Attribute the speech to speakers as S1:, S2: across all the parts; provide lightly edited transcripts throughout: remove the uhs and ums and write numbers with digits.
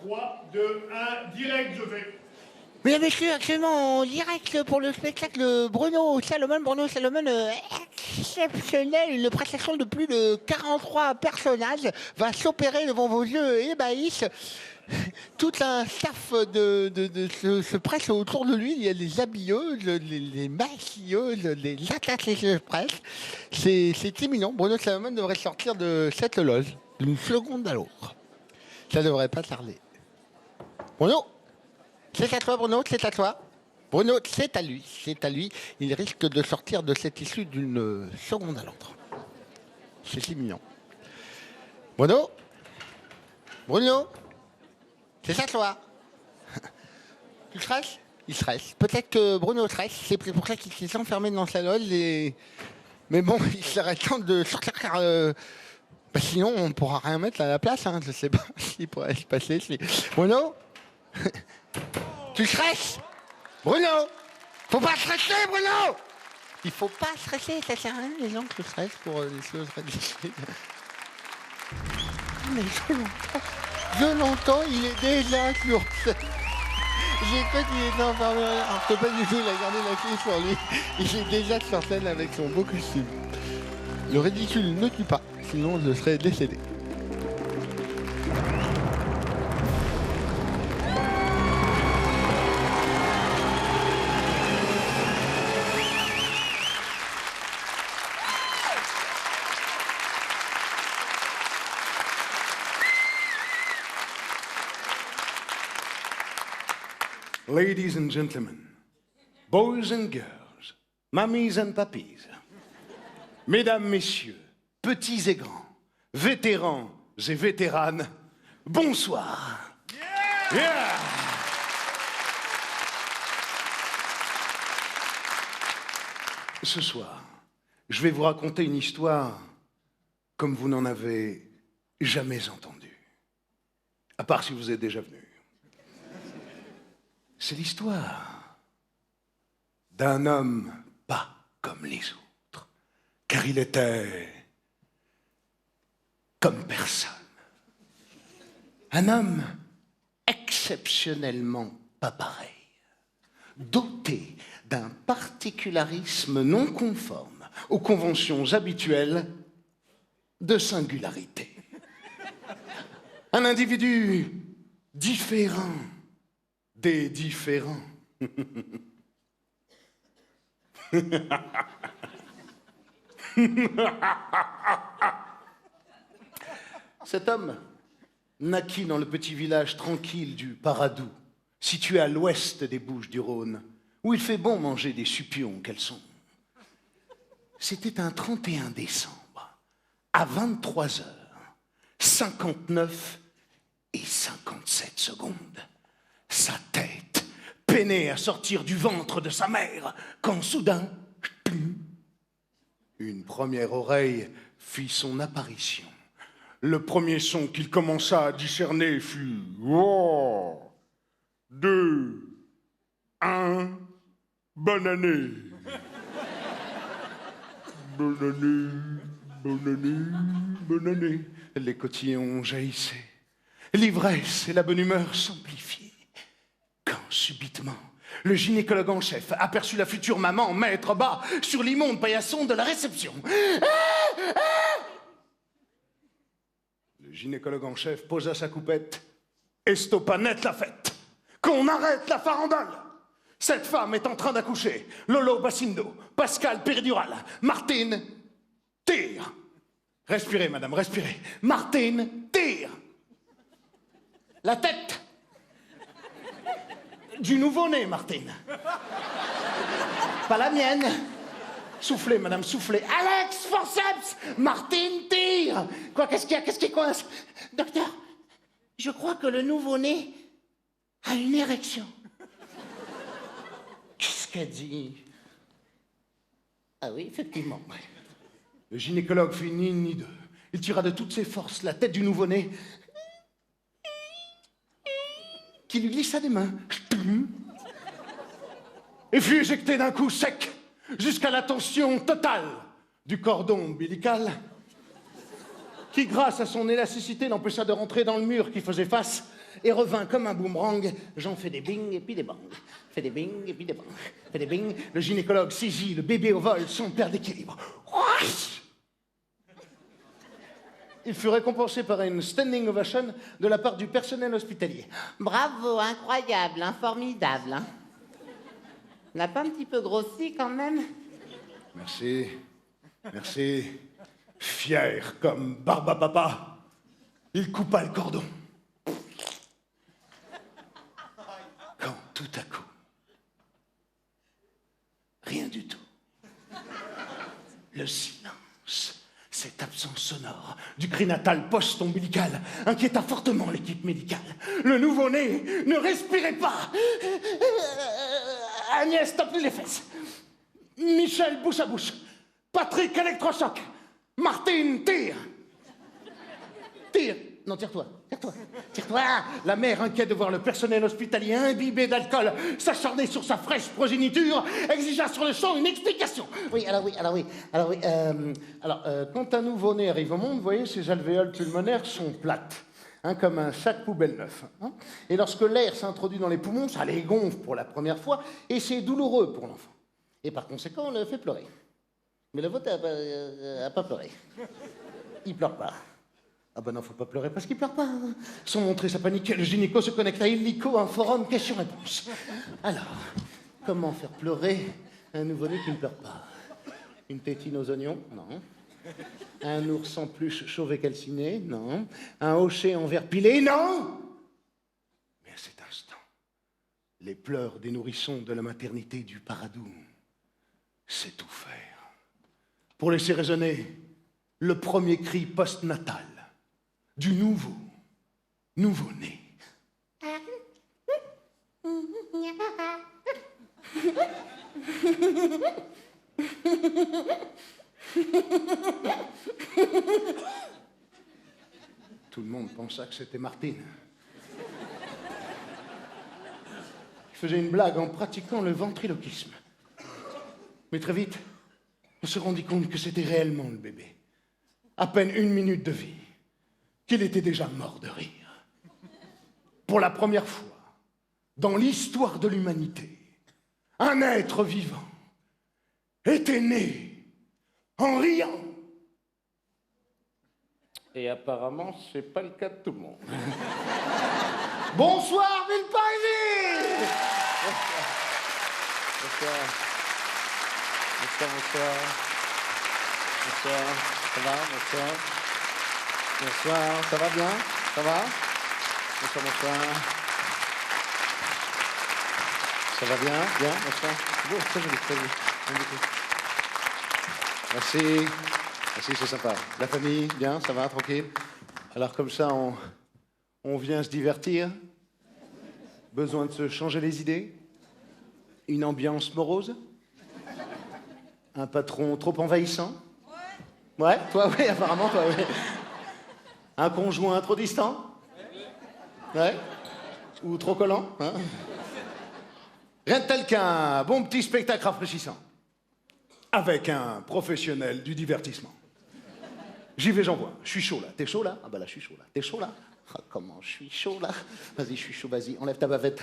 S1: 3, 2, 1, direct, je fais.
S2: Oui, monsieur, actuellement en direct pour le spectacle Bruno Salomon. Bruno Salomon, exceptionnel. Une prestation de plus de 43 personnages va s'opérer devant vos yeux ébahis. Tout un staff se presse autour de lui. Il y a les habilleuses, les maquilleuses, les attachées de presse. C'est imminent. Bruno Salomon devrait sortir de cette loge d'une seconde à l'autre. Ça devrait pas tarder. Bruno, c'est à toi, Bruno, c'est à toi. Bruno, c'est à lui, c'est à lui. Il risque de sortir de cette issue d'une seconde à l'autre. C'est imminent. Bruno, Bruno, c'est à toi. Tu stresses? Il stresse. Peut-être que Bruno stresse, c'est pour ça qu'il s'est enfermé dans sa loge. Mais bon, il serait temps de sortir car... sinon, on ne pourra rien mettre à la place. Hein. Je ne sais pas ce qui pourrait se passer. Bruno, tu stresses? Bruno, faut pas stresser, Bruno. Il faut pas stresser, ça sert à rien les gens qui stressent pour des choses ridicules. Mais je l'entends, il est déjà sur scène. J'ai cru qu'il était enfermé, alors que pas du tout, il a gardé la clé sur lui. Il est déjà sur scène avec son beau costume. Le ridicule ne tue pas, sinon je serais décédé.
S3: Ladies and gentlemen, boys and girls, mamies and papis, mesdames, messieurs, petits et grands, vétérans et vétéranes, bonsoir. Yeah! Ce soir, je vais vous raconter une histoire comme vous n'en avez jamais entendu, à part si vous êtes déjà venu. C'est l'histoire d'un homme pas comme les autres, car il était comme personne. Un homme exceptionnellement pas pareil, doté d'un particularisme non conforme aux conventions habituelles de singularité. Un individu différent des différents. Cet homme naquit dans le petit village tranquille du Paradou, situé à l'ouest des Bouches-du-Rhône, où il fait bon manger des supions qu'elles sont. C'était un 31 décembre, à 23h59 et 57 secondes. Sa tête peinait à sortir du ventre de sa mère, quand soudain, une première oreille fit son apparition. Le premier son qu'il commença à discerner fut « Oh, 2, 1, bonne année !» Bonne année, bonne année, bonne année. Les cotillons jaillissaient. L'ivresse et la bonne humeur s'amplifiaient. Quand, subitement, le gynécologue en chef aperçut la future maman mettre bas sur l'immonde paillasson de la réception. Le gynécologue en chef posa sa coupette et stoppa net la fête. Qu'on arrête la farandole! Cette femme est en train d'accoucher. Lolo Bassindo, Pascal Péridural, Martine, tire. Respirez, madame, respirez. Martine, tire. La tête du nouveau-né, Martine. Pas la mienne. Soufflez, madame, soufflez. Alex, forceps. Martine, tire. Quoi, qu'est-ce qu'il y a? Qu'est-ce qui coince? Docteur, je crois que le nouveau-né a une érection. Qu'est-ce qu'elle dit? Ah oui, effectivement. Le gynécologue fit ni une ni deux. Il tira de toutes ses forces la tête du nouveau-né qui lui glissa des mains et fut éjecté d'un coup sec jusqu'à la tension totale du cordon ombilical qui, grâce à son élasticité, l'empêcha de rentrer dans le mur qui faisait face et revint comme un boomerang. J'en fais des bing et puis des bangs. Fais des bing et puis des bangs. Fais des bing. Le gynécologue saisit le bébé au vol sans perdre d'équilibre. Il fut récompensé par une standing ovation de la part du personnel hospitalier.
S2: Bravo, incroyable, formidable. Hein. On n'a pas un petit peu grossi quand même?
S3: Merci. Merci. Fier comme Barbapapa, il coupa le cordon. Quand tout à coup, rien du tout. Le silence, cette absence sonore du cri natal post-ombilical inquiéta fortement l'équipe médicale. Le nouveau-né ne respirait pas. Agnès tape les fesses. Michel bouche à bouche. Patrick électrochoc. Martine tire. Tire. Non, tire-toi. Tire-toi. Tire-toi. La mère, inquiète de voir le personnel hospitalier imbibé d'alcool s'acharner sur sa fraîche progéniture, exigea sur le champ une explication. Quand un nouveau-né arrive au monde, vous voyez, ses alvéoles pulmonaires sont plates. Comme un sac poubelle neuf. Et lorsque l'air s'introduit dans les poumons, ça les gonfle pour la première fois, et c'est douloureux pour l'enfant. Et par conséquent, on le fait pleurer. Mais le vôtre a pas pleuré. Il pleure pas. Ah ben non, faut pas pleurer parce qu'il pleure pas. Sans montrer sa panique, le gynéco se connecte à Illico, un forum question-réponse. Alors, comment faire pleurer un nouveau-né qui ne pleure pas? Une tétine aux oignons? Non. Un ours en peluche chauve et calciné? Non. Un hocher en verre pilé? Non. Mais à cet instant, les pleurs des nourrissons de la maternité du Paradou s'étouffèrent pour laisser résonner le premier cri post-natal du nouveau-né. Tout le monde pensa que c'était Martine. Il faisait une blague en pratiquant le ventriloquisme. Mais très vite, on se rendit compte que c'était réellement le bébé. À peine 1 minute de vie, qu'il était déjà mort de rire. Pour la première fois dans l'histoire de l'humanité, un être vivant était né en riant. Et apparemment, c'est pas le cas de tout le monde. Bonsoir, Villeparisis! Bonsoir. Ça va, bonsoir. Bonsoir, ça va bien? Ça va? Bonsoir. Ça va bien? Bien, bonsoir. Bon, très joli, très joli. Merci. Merci, c'est sympa. La famille, bien, ça va, tranquille? Alors comme ça, on vient se divertir? Besoin de se changer les idées? Une ambiance morose? Un patron trop envahissant? Ouais, toi, oui, apparemment, toi, oui. Un conjoint trop distant? Ouais. Ou trop collant, hein? Rien de tel qu'un bon petit spectacle rafraîchissant. Avec un professionnel du divertissement. J'y vais, j'envoie. Je suis chaud, là. T'es chaud, là? Ah bah là, je suis chaud, là. T'es chaud, là? Ah, comment je suis chaud, là? Vas-y, je suis chaud, vas-y. Enlève ta bavette.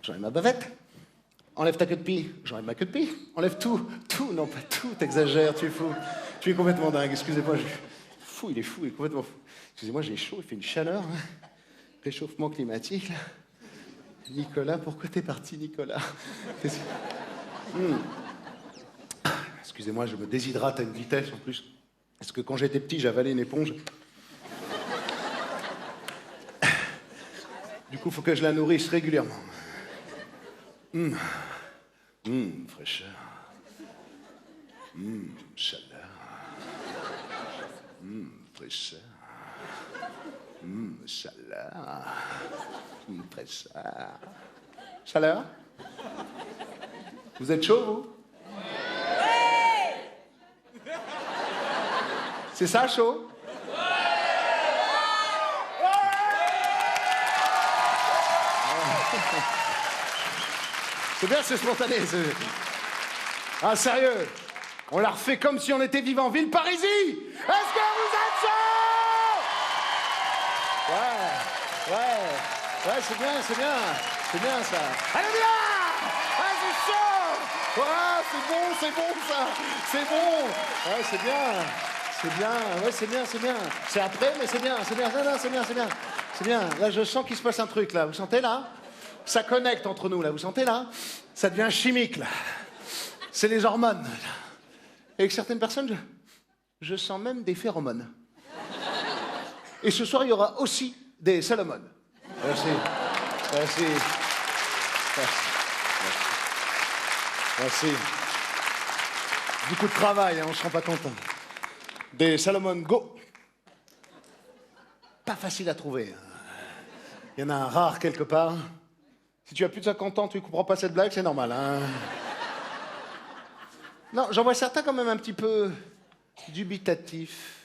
S3: J'enlève ma bavette. Enlève ta queue de pie. J'enlève ma queue de pie. Enlève tout. Tout, non pas tout. T'exagères, tu es fou. Tu es complètement dingue. Excusez-moi, fou, il est fou, il est complètement fou. Excusez-moi, j'ai chaud, il fait une chaleur. Hein. Réchauffement climatique, là. Nicolas, pourquoi t'es parti, Nicolas? Excusez-moi, je me déshydrate à une vitesse, en plus. Parce que quand j'étais petit, j'avalais une éponge. Du coup, il faut que je la nourrisse régulièrement. Fraîcheur. Chaleur. Fraîcheur. Chaleur. Fraîcheur. Chaleur. Vous êtes chaud, vous? Oui. C'est ça, chaud? C'est bien, c'est spontané. Ah, sérieux? On la refait comme si on était vivant. Villeparisis! Est-ce que vous êtes chaud? Ouais. Ouais, c'est bien, c'est bien. C'est bien, ça. Allez, bien! Ah, c'est chaud! Ouais, c'est bon, ça. C'est bon. Ouais, c'est bien. C'est bien. Ouais, c'est bien, c'est bien. C'est après, mais c'est bien, c'est bien. Non, non, c'est bien, c'est bien. C'est bien. Là, je sens qu'il se passe un truc, là. Vous sentez, là? Ça connecte entre nous, là. Vous sentez, là? Ça devient chimique, là. C'est les hormones. Là. Et avec certaines personnes, je sens même des phéromones. Et ce soir, il y aura aussi des salomones. Merci. Merci. Merci. Merci. Beaucoup de travail, hein, on ne se rend pas compte. Hein. Des Salomon Go. Pas facile à trouver. Il y en a un rare quelque part. Si tu as plus de 50 ans, tu ne comprends pas cette blague, c'est normal. Hein. Non, j'en vois certains quand même un petit peu dubitatifs,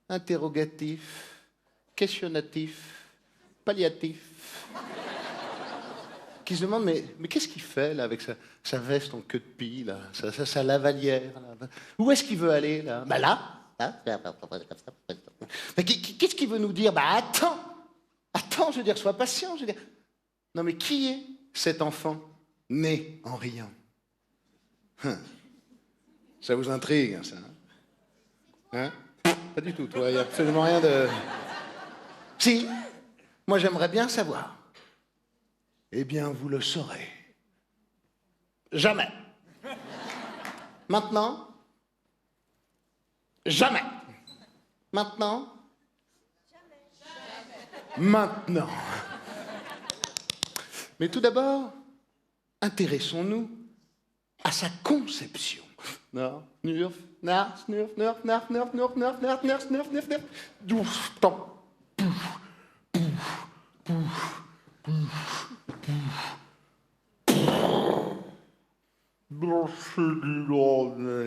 S3: interrogatifs, questionnatifs, palliatifs. Qui se demandent, mais qu'est-ce qu'il fait, là, avec sa veste en queue de pie, là, sa lavalière, là. Où est-ce qu'il veut aller, là? Bah là. Mais qu'est-ce qu'il veut nous dire? Bah attends, je veux dire, sois patient, je veux dire. Non, mais qui est cet enfant né en riant? Ça vous intrigue, hein, ça? Hein? Pas du tout, toi, il n'y a absolument rien de... Si, moi j'aimerais bien savoir. Eh bien, vous le saurez. Jamais. Maintenant? Jamais. Maintenant? Jamais. Maintenant. Mais tout d'abord, intéressons-nous à sa conception. Non, nurf, nars, nurf, nurf, narf, nurf, nurf, nurf, nurf, nurf, nurf, nurf, nurf, douf, temps.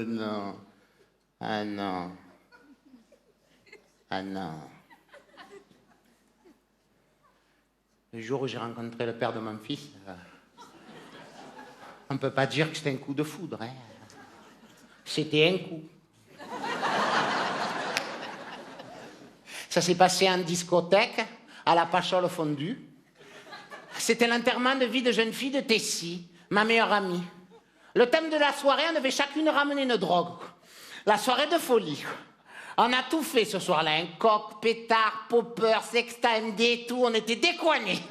S3: Non. Ah non. Ah non. Le jour où j'ai rencontré le père de mon fils, on ne peut pas dire que c'était un coup de foudre. Hein. C'était un coup. Ça s'est passé en discothèque, à la Pachole fondue. C'était l'enterrement de vie de jeune fille de Tessie, ma meilleure amie. Le thème de la soirée, on devait chacune ramener une drogue. La soirée de folie. On a tout fait ce soir-là. Un coq, pétard, popper, sexta, MD, tout. On était décoignés.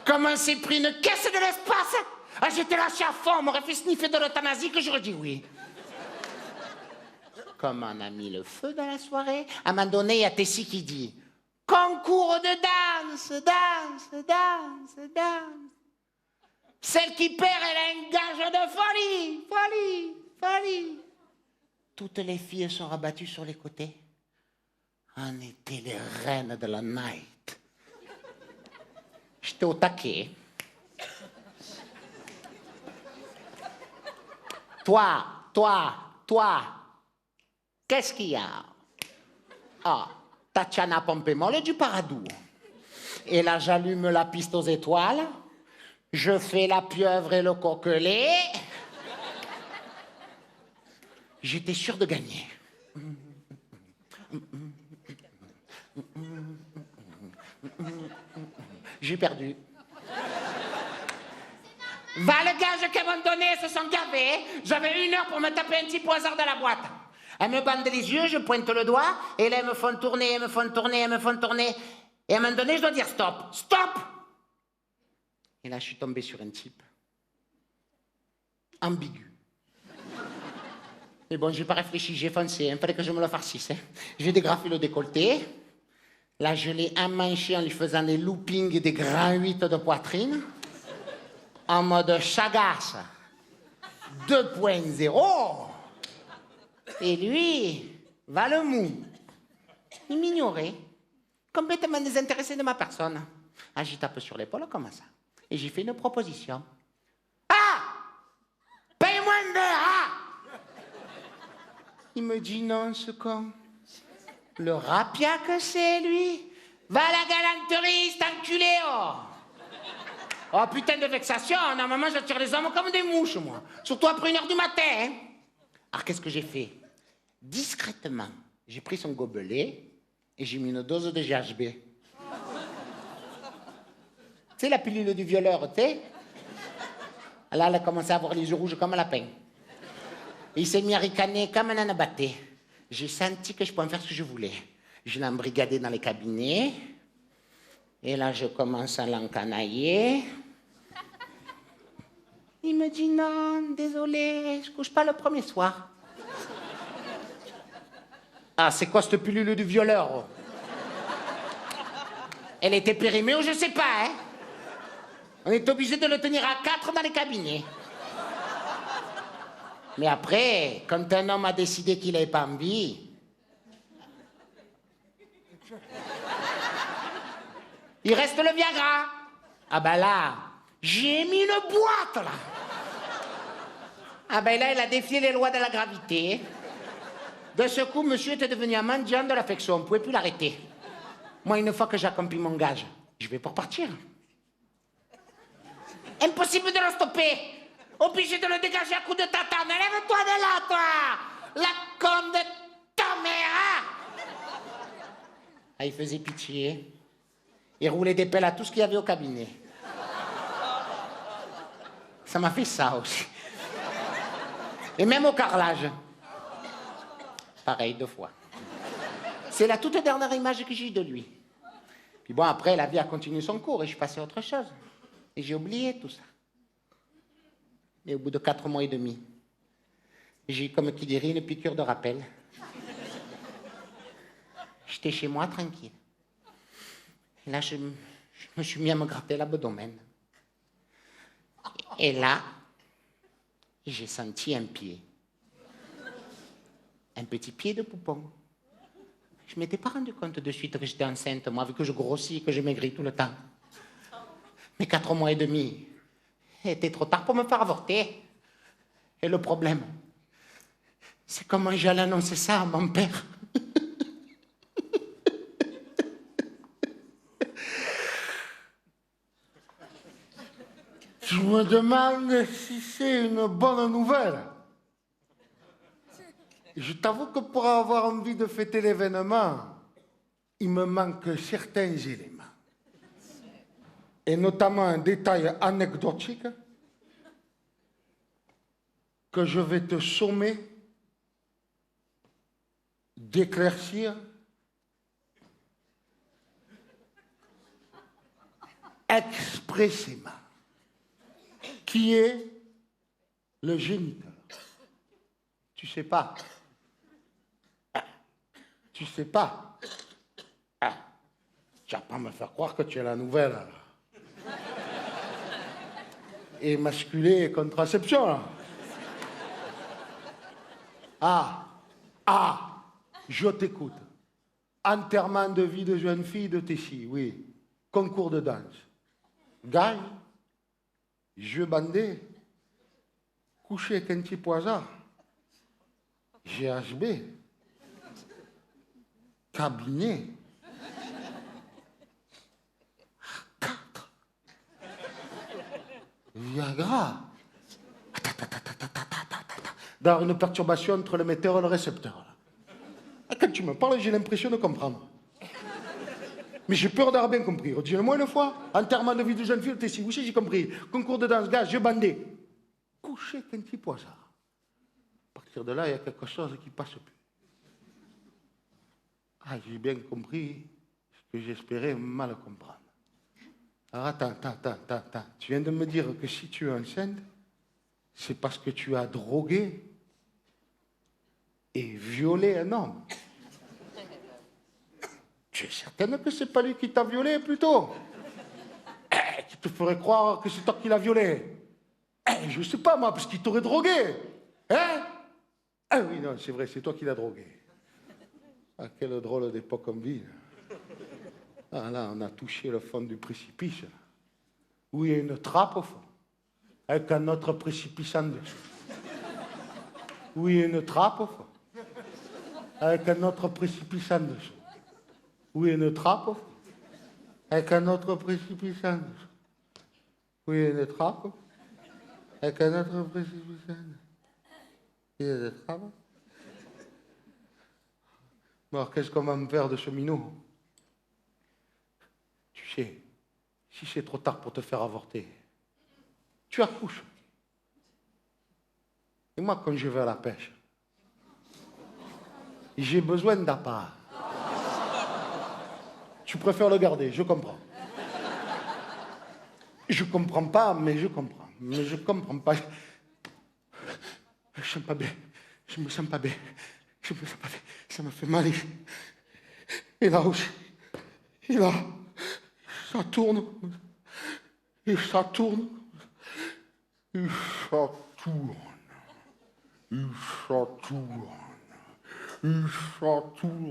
S3: Comme on s'est pris une caisse de l'espace. Ah, j'étais lâché à fond. On m'aurait fait sniffer de l'euthanasie que j'aurais dit oui. Comme on a mis le feu dans la soirée, à un moment donné, il y a Tessie qui dit « Concours de danse, danse, danse, danse. Celle qui perd, elle a un gage de folie, folie, folie. » Toutes les filles sont rabattues sur les côtés. On était les reines de la night. J'étais au taquet. Toi, qu'est-ce qu'il y a? Ah, Tatiana Pompémol et du Paradou. Et là, j'allume la piste aux étoiles. Je fais la pieuvre et le coquelet. J'étais sûr de gagner. J'ai perdu. Va le gage qu'elles m'ont donné, elles se sont gavées. J'avais 1 heure pour me taper un petit au hasard dans la boîte. Elles me bandent les yeux, je pointe le doigt, et là elles me font tourner, elles me font tourner, elles me font tourner. Et à un moment donné, je dois dire stop, stop. Et là, je suis tombé sur un type ambigu. Mais bon, j'ai pas réfléchi, j'ai foncé, il fallait que je me le farcisse. Hein. J'ai dégrafé le décolleté. Là, je l'ai emmanché en lui faisant des loopings et des grands 8 de poitrine. En mode chagasse 2.0. Et lui, va le mou. Il m'ignorait, complètement désintéressé de ma personne. Ah, j'y tape sur l'épaule comme ça. Et j'ai fait une proposition. Ah! Paye-moi un verre, ah! Il me dit non, ce con. Le rapia que c'est, lui. Va à la galanterie, cet enculé, oh! Oh, putain de vexation. Normalement, j'attire les hommes comme des mouches, moi. Surtout après 1 heure du matin, hein. Alors, qu'est-ce que j'ai fait? Discrètement, j'ai pris son gobelet et j'ai mis une dose de GHB.
S2: Tu sais, la pilule du violeur, tu sais. Là, elle a commencé à avoir les yeux rouges comme un lapin. Il s'est mis à ricaner comme un anabaté. J'ai senti que je pouvais faire ce que je voulais. Je l'ai embrigadé dans les cabinets. Et là, je commence à l'encanailler. Il me dit non, désolé, je couche pas le premier soir. Ah, c'est quoi cette pilule du violeur? Elle était périmée ou je sais pas, hein? On est obligé de le tenir à 4 dans les cabinets. Mais après, quand un homme a décidé qu'il n'avait pas envie... Il reste le Viagra. Ah ben là, j'ai mis une boîte, là. Ah ben là, il a défié les lois de la gravité. De ce coup, monsieur était devenu un mendiant de l'affection. On ne pouvait plus l'arrêter. Moi, une fois que j'ai accompli mon gage, je vais pour partir. Impossible de le stopper. Obligé de le dégager à coups de tatane. Lève-toi de là, toi. La conne de ta mère. Ah, il faisait pitié. Il roulait des pelles à tout ce qu'il y avait au cabinet. Ça m'a fait ça aussi. Et même au carrelage. Pareil, 2 fois. C'est la toute dernière image que j'ai eue de lui. Puis bon, après, la vie a continué son cours et je suis passé à autre chose. Et j'ai oublié tout ça. Et au bout de 4 mois et demi, j'ai eu, comme qui dirait, une piqûre de rappel. J'étais chez moi, tranquille. Et là, je me suis mis à me gratter l'abdomen. Et là, j'ai senti un pied. Un petit pied de poupon. Je ne m'étais pas rendu compte de suite que j'étais enceinte, moi, vu que je grossis, que je maigris tout le temps. Mais 4 mois et demi, était trop tard pour me faire avorter. Et le problème, c'est comment j'allais annoncer ça à mon père.
S4: Je me demande si c'est une bonne nouvelle. Je t'avoue que pour avoir envie de fêter l'événement, il me manque certains éléments. Et notamment un détail anecdotique que je vais te sommer d'éclaircir expressément. Qui est le géniteur? Tu sais pas. Tu sais pas. Tu vas pas me faire croire que tu es la nouvelle. Alors. Émasculée contraception. Là. Je t'écoute. Enterrement de vie de jeune fille de Tessie, oui. Concours de danse. Gagne. Jeu bandé. Couché avec un petit poisson. GHB. Cabinet. 4. Viagra. Dans une perturbation entre l'émetteur et le récepteur. Quand tu me parles, j'ai l'impression de comprendre. Mais j'ai peur d'avoir bien compris. Redis-le-moi une fois. Enterrement de vie de jeune fille, t'es si couché, j'ai compris. Concours de danse, gaz, jeu bandé. Couché avec un petit poisson. À partir de là, il y a quelque chose qui passe plus. J'ai bien compris ce que j'espérais mal comprendre. Alors attends. Tu viens de me dire que si tu es enceinte, c'est parce que tu as drogué et violé un homme. Tu es certaine que c'est pas lui qui t'a violé plutôt? Qui te ferait croire que c'est toi qui l'as violé? Je sais pas moi, parce qu'il t'aurait drogué. Hein? Ah oui, non, c'est vrai, c'est toi qui l'as drogué. Ah, quelle drôle d'époque on vit. Ah là, on a touché le fond du précipice. Là, où il y a une trappe au fond, avec un autre précipice en dessous. Où il y a une trappe au fond, avec un autre précipice en dessous. Où il y a une trappe au fond, avec un autre précipice en dessous. Où il y a une trappe au fond, avec un autre précipice en dessous. Il y a des trappes. Alors, qu'est-ce qu'on va me faire de ce minot? Tu sais, si c'est trop tard pour te faire avorter, tu accouches. Et moi, quand je vais à la pêche, j'ai besoin d'appât. Tu préfères le garder, je comprends. Je comprends pas, mais je comprends. Mais je comprends pas. Je me sens pas bien. Je me sens pas bien. Je me sens pas bien. Ça me fait mal. Et là aussi. Et là, ça tourne. Et ça tourne. Et ça tourne. Et ça tourne. Et ça tourne.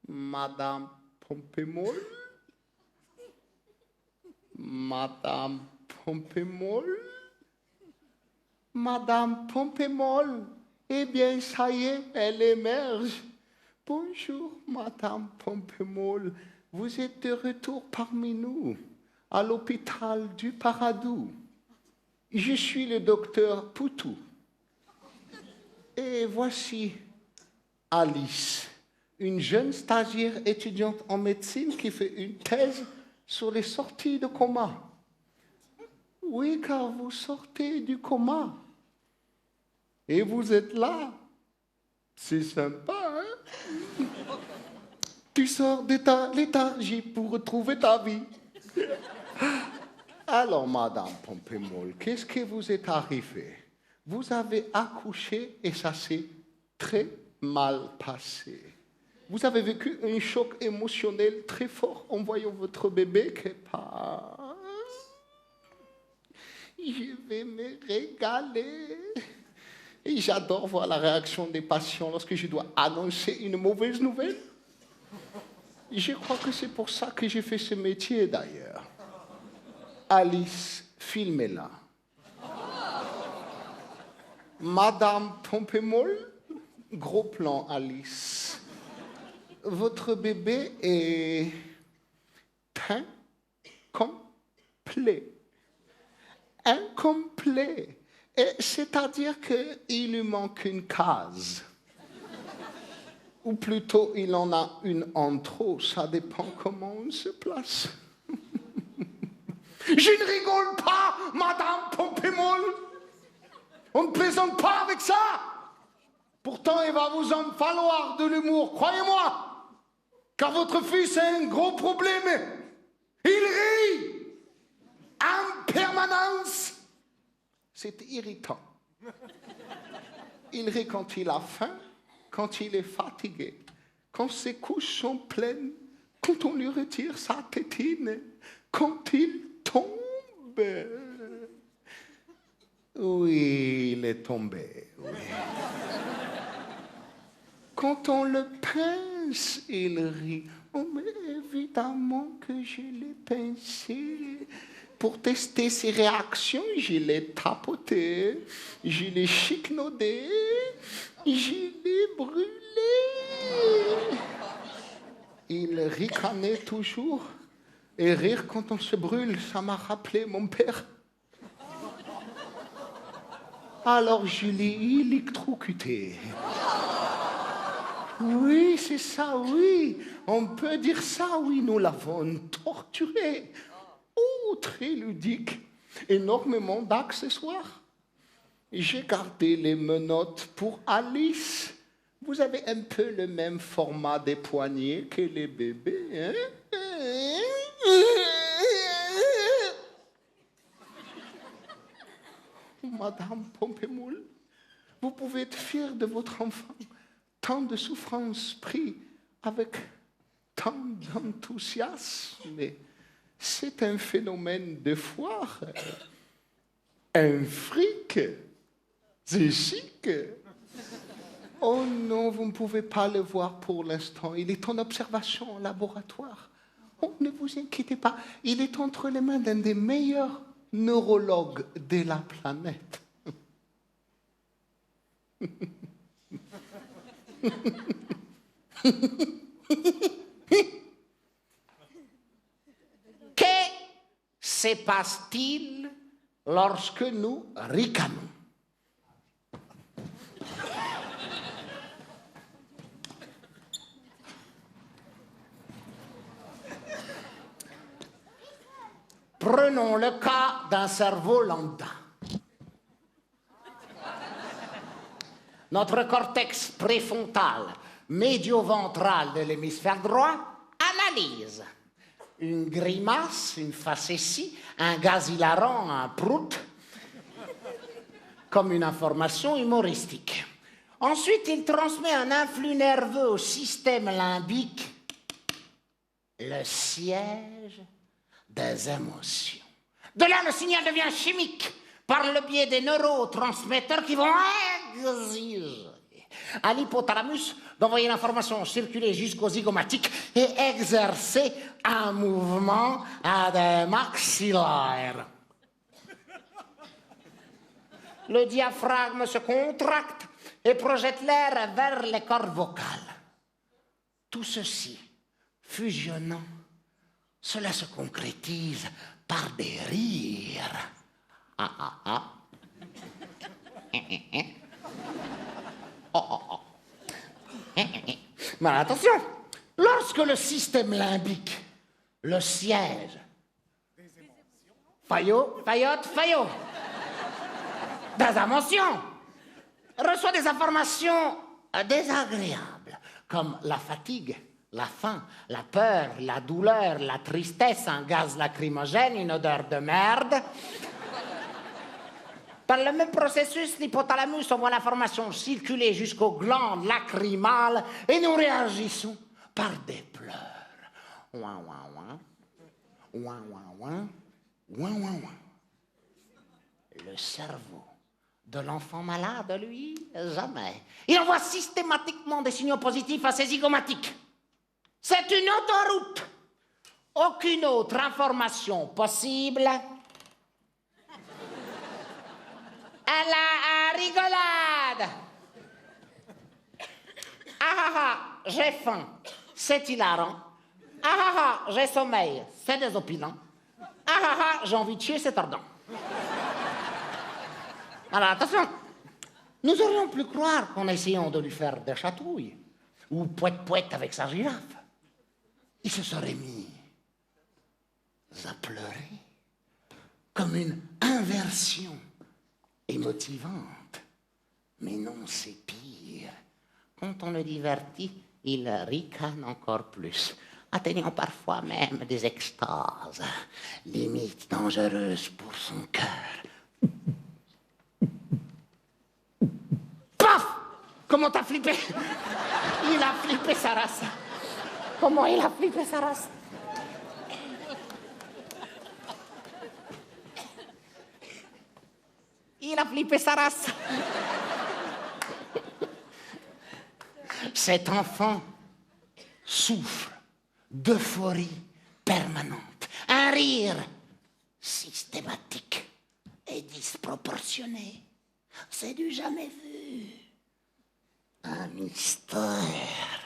S4: Madame Pompémol. Madame Pompémol. Madame Pompémol. Eh bien, ça y est, elle émerge. Bonjour, Madame Pompémol. Vous êtes de retour parmi nous, à l'hôpital du Paradou. Je suis le docteur Poutou. Et voici Alice, une jeune stagiaire étudiante en médecine qui fait une thèse sur les sorties de coma. Oui, car vous sortez du coma. Et vous êtes là. C'est sympa, hein? Tu sors de ta léthargie pour retrouver ta vie. Alors, Madame Pompémol, qu'est-ce que vous est arrivé? Vous avez accouché et ça s'est très mal passé. Vous avez vécu un choc émotionnel très fort en voyant votre bébé qui part. Je vais me régaler. Et j'adore voir la réaction des patients lorsque je dois annoncer une mauvaise nouvelle. Je crois que c'est pour ça que j'ai fait ce métier d'ailleurs. Alice, filmez-la. Madame Pompémol, gros plan Alice. Votre bébé est incomplet. Incomplet. C'est-à-dire qu'il lui manque une case. Ou plutôt, il en a une en trop. Ça dépend comment on se place. Je ne rigole pas, Madame Pompémol. On ne plaisante pas avec ça. Pourtant, il va vous en falloir de l'humour, croyez-moi. Car votre fils a un gros problème. Il rit en permanence. C'est irritant. Il rit quand il a faim, quand il est fatigué, quand ses couches sont pleines, quand on lui retire sa tétine, quand il tombe. Oui, il est tombé. Oui. Quand on le pince, il rit. Oh, mais évidemment que je l'ai pincé. Pour tester ses réactions, je l'ai tapoté, je l'ai chiquenauté, je l'ai brûlé. Il ricanait toujours. Et rire quand on se brûle, ça m'a rappelé mon père. Alors je l'ai électrocuté. Oui, c'est ça, oui. On peut dire ça, oui, nous l'avons torturé. Oh, très ludique. Énormément d'accessoires. J'ai gardé les menottes pour Alice. Vous avez un peu le même format des poignets que les bébés, hein? Madame Pompémol, vous pouvez être fière de votre enfant. Tant de souffrances prises avec tant d'enthousiasme. C'est un phénomène de foire. Un fric. C'est chic. Oh non, vous ne pouvez pas le voir pour l'instant. Il est en observation au laboratoire. Oh, ne vous inquiétez pas. Il est entre les mains d'un des meilleurs neurologues de la planète. Que se passe-t-il lorsque nous ricanons? Prenons le cas d'un cerveau lambda. Notre cortex préfrontal, médio-ventral de l'hémisphère droit, analyse. Une grimace, une facétie, un gaz hilarant, un prout, comme une information humoristique. Ensuite, il transmet un influx nerveux au système limbique, le siège des émotions. De là, le signal devient chimique par le biais des neurotransmetteurs qui vont exiger à l'hypothalamus d'envoyer l'information circuler jusqu'aux zygomatiques et exercer un mouvement à des maxillaires. Le diaphragme se contracte et projette l'air vers les cordes vocales. Tout ceci, fusionnant, cela se concrétise par des rires. Ah ah ah. Oh oh oh. Mais attention, lorsque le système limbique, le siège, Fayot, des émotions, reçoit des informations désagréables, comme la fatigue, la faim, la peur, la douleur, la tristesse, un gaz lacrymogène, une odeur de merde. Par le même processus, l'hypothalamus envoie l'information circuler jusqu'aux glandes lacrymales et nous réagissons par des pleurs. Ouin, ouin, ouin. Ouin, ouin, ouin. Ouin, ouin, ouin. Le cerveau de l'enfant malade, lui, jamais. Il envoie systématiquement des signaux positifs à ses zygomatiques. C'est une autoroute. Aucune autre information possible. À la rigolade. Ah ah ah, j'ai faim. C'est hilarant. Ah ah ah, j'ai sommeil. C'est désopilant. Ah ah ah, j'ai envie de chier, c'est ardent. Alors attention, nous aurions pu croire qu'en essayant de lui faire des chatouilles ou poète-poète avec sa girafe, il se serait mis à pleurer comme une inversion émotivante. Mais non, c'est pire. Quand on le divertit, il ricane encore plus, atteignant parfois même des extases, limite dangereuses pour son cœur. Paf! Comment t'as flippé? Il a flippé sa race. Comment il a flippé sa race? Il a flippé sa race. Cet enfant souffre d'euphorie permanente. Un rire systématique et disproportionné. C'est du jamais vu. Un mystère.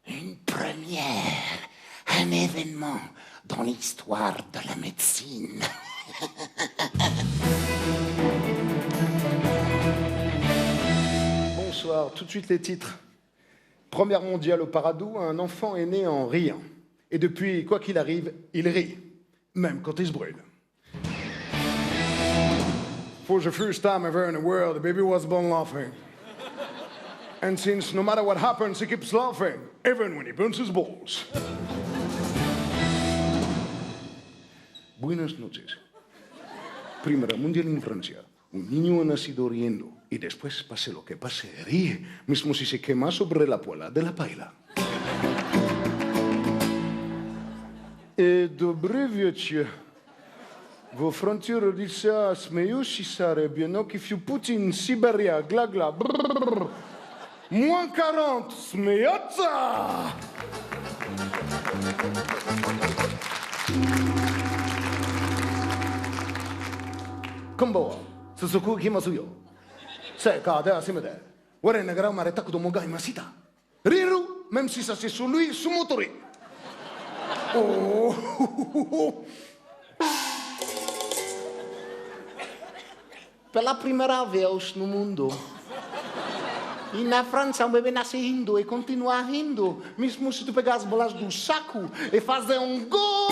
S4: Une première. Un événement dans l'histoire de la médecine.
S3: Bonsoir, tout de suite les titres. Première mondiale au Paradou, un enfant est né en riant. Et depuis, quoi qu'il arrive, il rit, même quand il se brûle. For the first time ever in the world, the baby was born laughing. And since no matter what happens, he keeps laughing, even when he burns his balls. Buenas noches. Primera mundial en Francia. Un niño ha nacido riendo y después, pase lo que pase, ríe, mismo si se quema sobre la poêle de la paella. Dobry wiecie. Vo Francji rodzice smeją się sobie, no kifiu Putin, Siberia, gla gla, brrr. Moins 40, smejаться! Konbawa, Suzuku ikimasu yo. Seika de asimede. Ware nagara umareta kodomo ga imashita. Riru, même si ça c'est sur lui, su motori. Oh.
S4: Pela primeira vez no mundo. E na França um bebê nasce rindo e continua rindo, mesmo se tu pegar as bolas do saco e fazer um gol.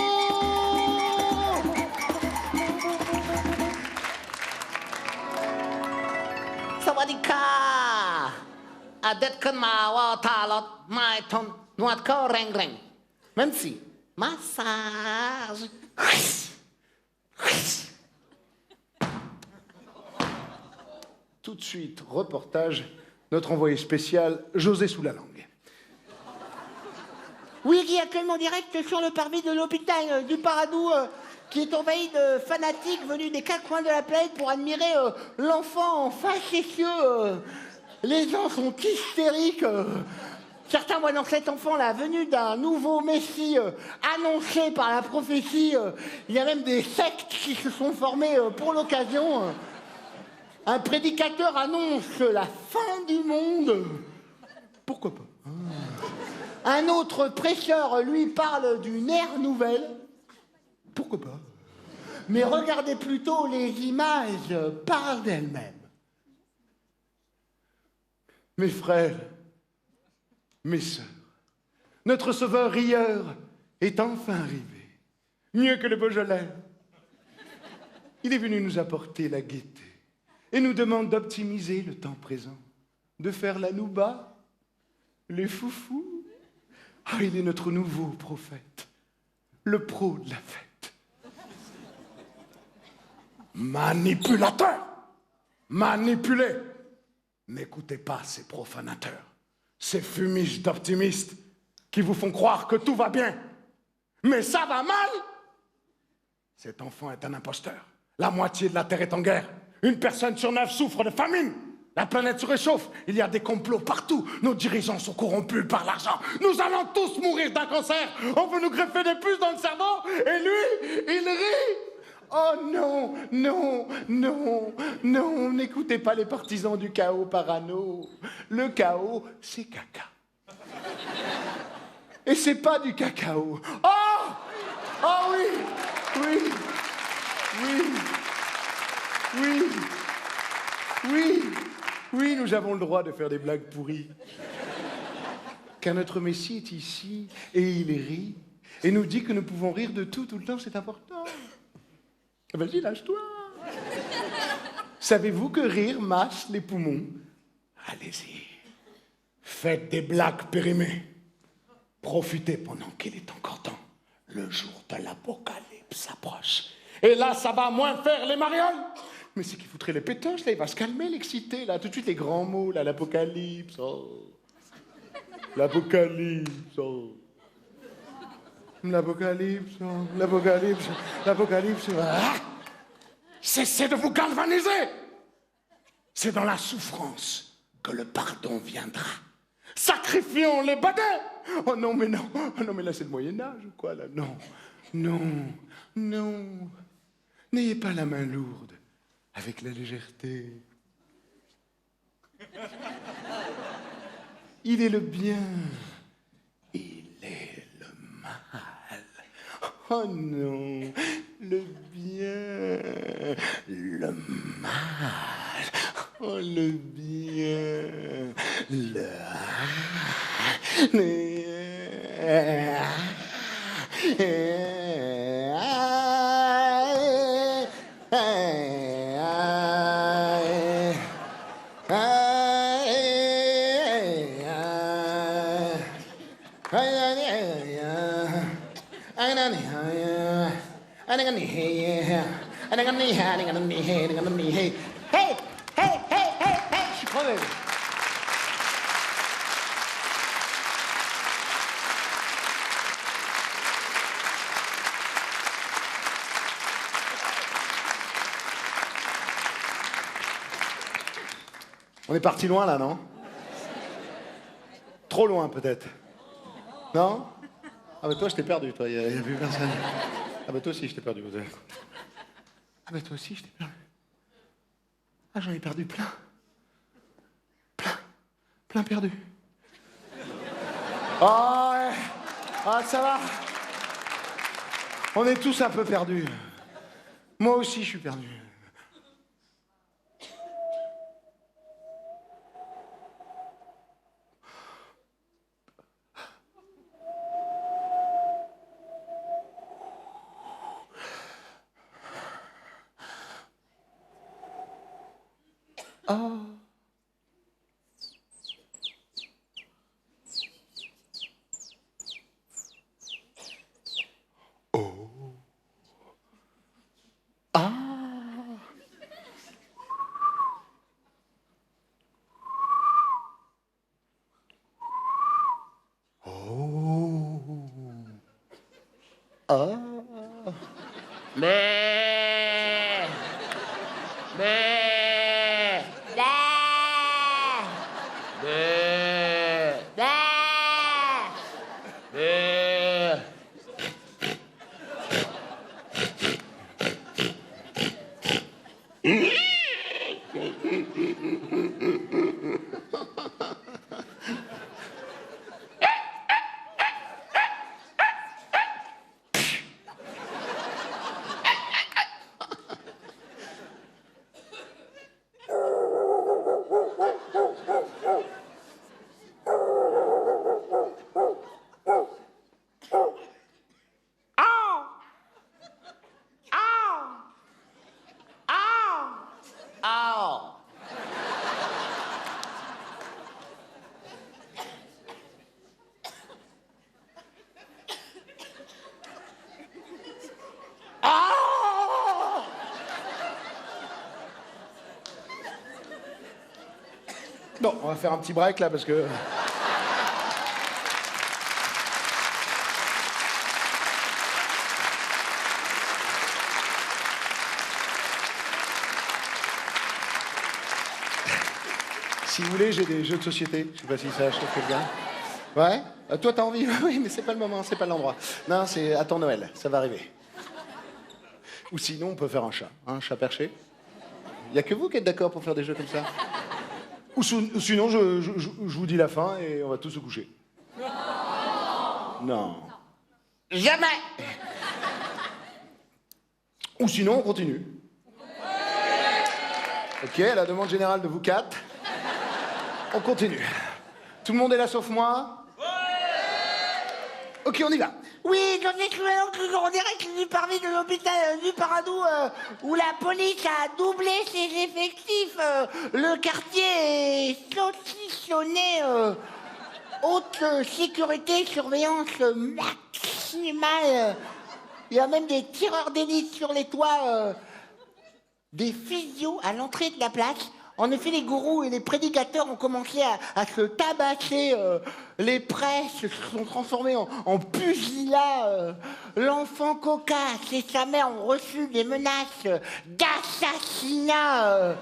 S2: à det kan ma wa talot mai ton noat ko reng reng. Même si massage.
S3: Tout de suite, reportage, notre envoyé spécial, José sous la langue.
S2: Oui, qui est actuellement en direct sur le parvis de l'hôpital du Paradou, qui est envahi de fanatiques venus des quatre coins de la planète pour admirer l'enfant facétieux. Les gens sont hystériques. Certains voient dans cet enfant la venue d'un nouveau messie annoncé par la prophétie. Il y a même des sectes qui se sont formées pour l'occasion. Un prédicateur annonce la fin du monde.
S3: Pourquoi pas?
S2: Un autre prêcheur lui parle d'une ère nouvelle.
S3: Pourquoi pas?
S2: Mais regardez plutôt, les images parlent d'elles-mêmes.
S3: Mes frères, mes sœurs, notre sauveur rieur est enfin arrivé. Mieux que le Beaujolais. Il est venu nous apporter la gaieté et nous demande d'optimiser le temps présent, de faire la nouba, les foufous. Ah, il est notre nouveau prophète, le pro de la fête. Manipulateur, manipulé. N'écoutez pas ces profanateurs, ces fumiges d'optimistes qui vous font croire que tout va bien. Mais ça va mal. Cet enfant est un imposteur. La moitié de la Terre est en guerre. Une personne sur 9 souffre de famine. La planète se réchauffe. Il y a des complots partout. Nos dirigeants sont corrompus par l'argent. Nous allons tous mourir d'un cancer. On veut nous greffer des puces dans le cerveau. Et lui, il rit. Oh non, non, non, non, n'écoutez pas les partisans du chaos parano. Le chaos, c'est caca. Et c'est pas du cacao. Oh! Oh oui! Oui! Oui! Oui! Oui! Oui, nous avons le droit de faire des blagues pourries. Car notre Messie est ici et il rit. Et nous dit que nous pouvons rire de tout le temps, c'est important. Vas-y, lâche-toi. Savez-vous que rire masse les poumons? Allez-y. Faites des blagues périmées. Profitez pendant qu'il est encore temps. Le jour de l'apocalypse approche. Et là, ça va moins faire les marioles. Mais c'est qui foutrait les pétoches, là. Il va se calmer, l'excité, là. Tout de suite, les grands mots, là. L'apocalypse, oh. L'apocalypse, oh. L'apocalypse, oh. L'apocalypse, l'apocalypse. Ah! Cessez de vous galvaniser. C'est dans la souffrance que le pardon viendra. Sacrifions les badins. Oh non, mais non. Oh non, mais là, c'est le Moyen-Âge, quoi, là. Non, non, non. N'ayez pas la main lourde avec la légèreté. Il est le bien. Il est le mal. Oh non, le bien, le mal. Oh, le bien, le
S2: Hey, hey, hey, hey, hey, je suis crevé.
S3: On est parti loin, là, non? Trop loin, peut-être. Non? Ah bah toi, je t'ai perdu, toi. Il n'y a plus personne. Ah bah toi aussi, je t'ai perdu. Ah bah toi aussi, je t'ai perdu. Ah, j'en ai perdu plein. Plein perdu. Ah ouais. Ah, ça va. On est tous un peu perdus. Moi aussi, je suis perdu.
S2: Oh. Mais. Mais. Mais. Mais.
S3: Bon, on va faire un petit break là parce que. Si vous voulez, j'ai des jeux de société. Je sais pas si ça achète quelqu'un. Ouais? Toi, t'as envie? Oui, mais c'est pas le moment, c'est pas l'endroit. Non, c'est attends Noël, ça va arriver. Ou sinon, on peut faire un chat perché. Y a que vous qui êtes d'accord pour faire des jeux comme ça? Ou sinon, je vous dis la fin et on va tous se coucher. Non.
S2: Jamais.
S3: Ou sinon, on continue. Ok, à la demande générale de vous quatre, on continue. Tout le monde est là sauf moi? Ok, on y va.
S2: Oui, j'en ai cru alors toujours en direct du parvis de l'hôpital du Paradou où la police a doublé ses effectifs. Le quartier est saucissonné. Haute sécurité, surveillance maximale. Il y a même des tireurs d'élite sur les toits. Des physios à l'entrée de la place. En effet, les gourous et les prédicateurs ont commencé à se tabasser. Les presses se sont transformées en pugilats. L'enfant cocasse et sa mère ont reçu des menaces d'assassinat.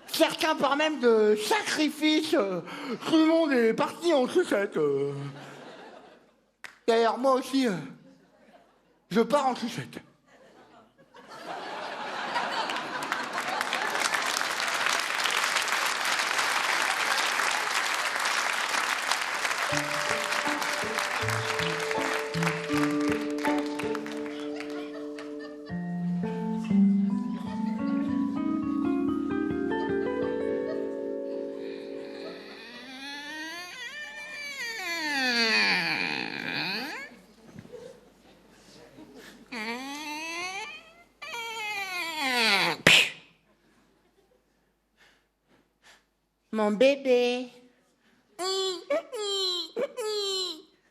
S2: Certains parlent même de sacrifice. Tout le monde est parti en sucette. D'ailleurs, moi aussi, je pars en sucette. Mon bébé.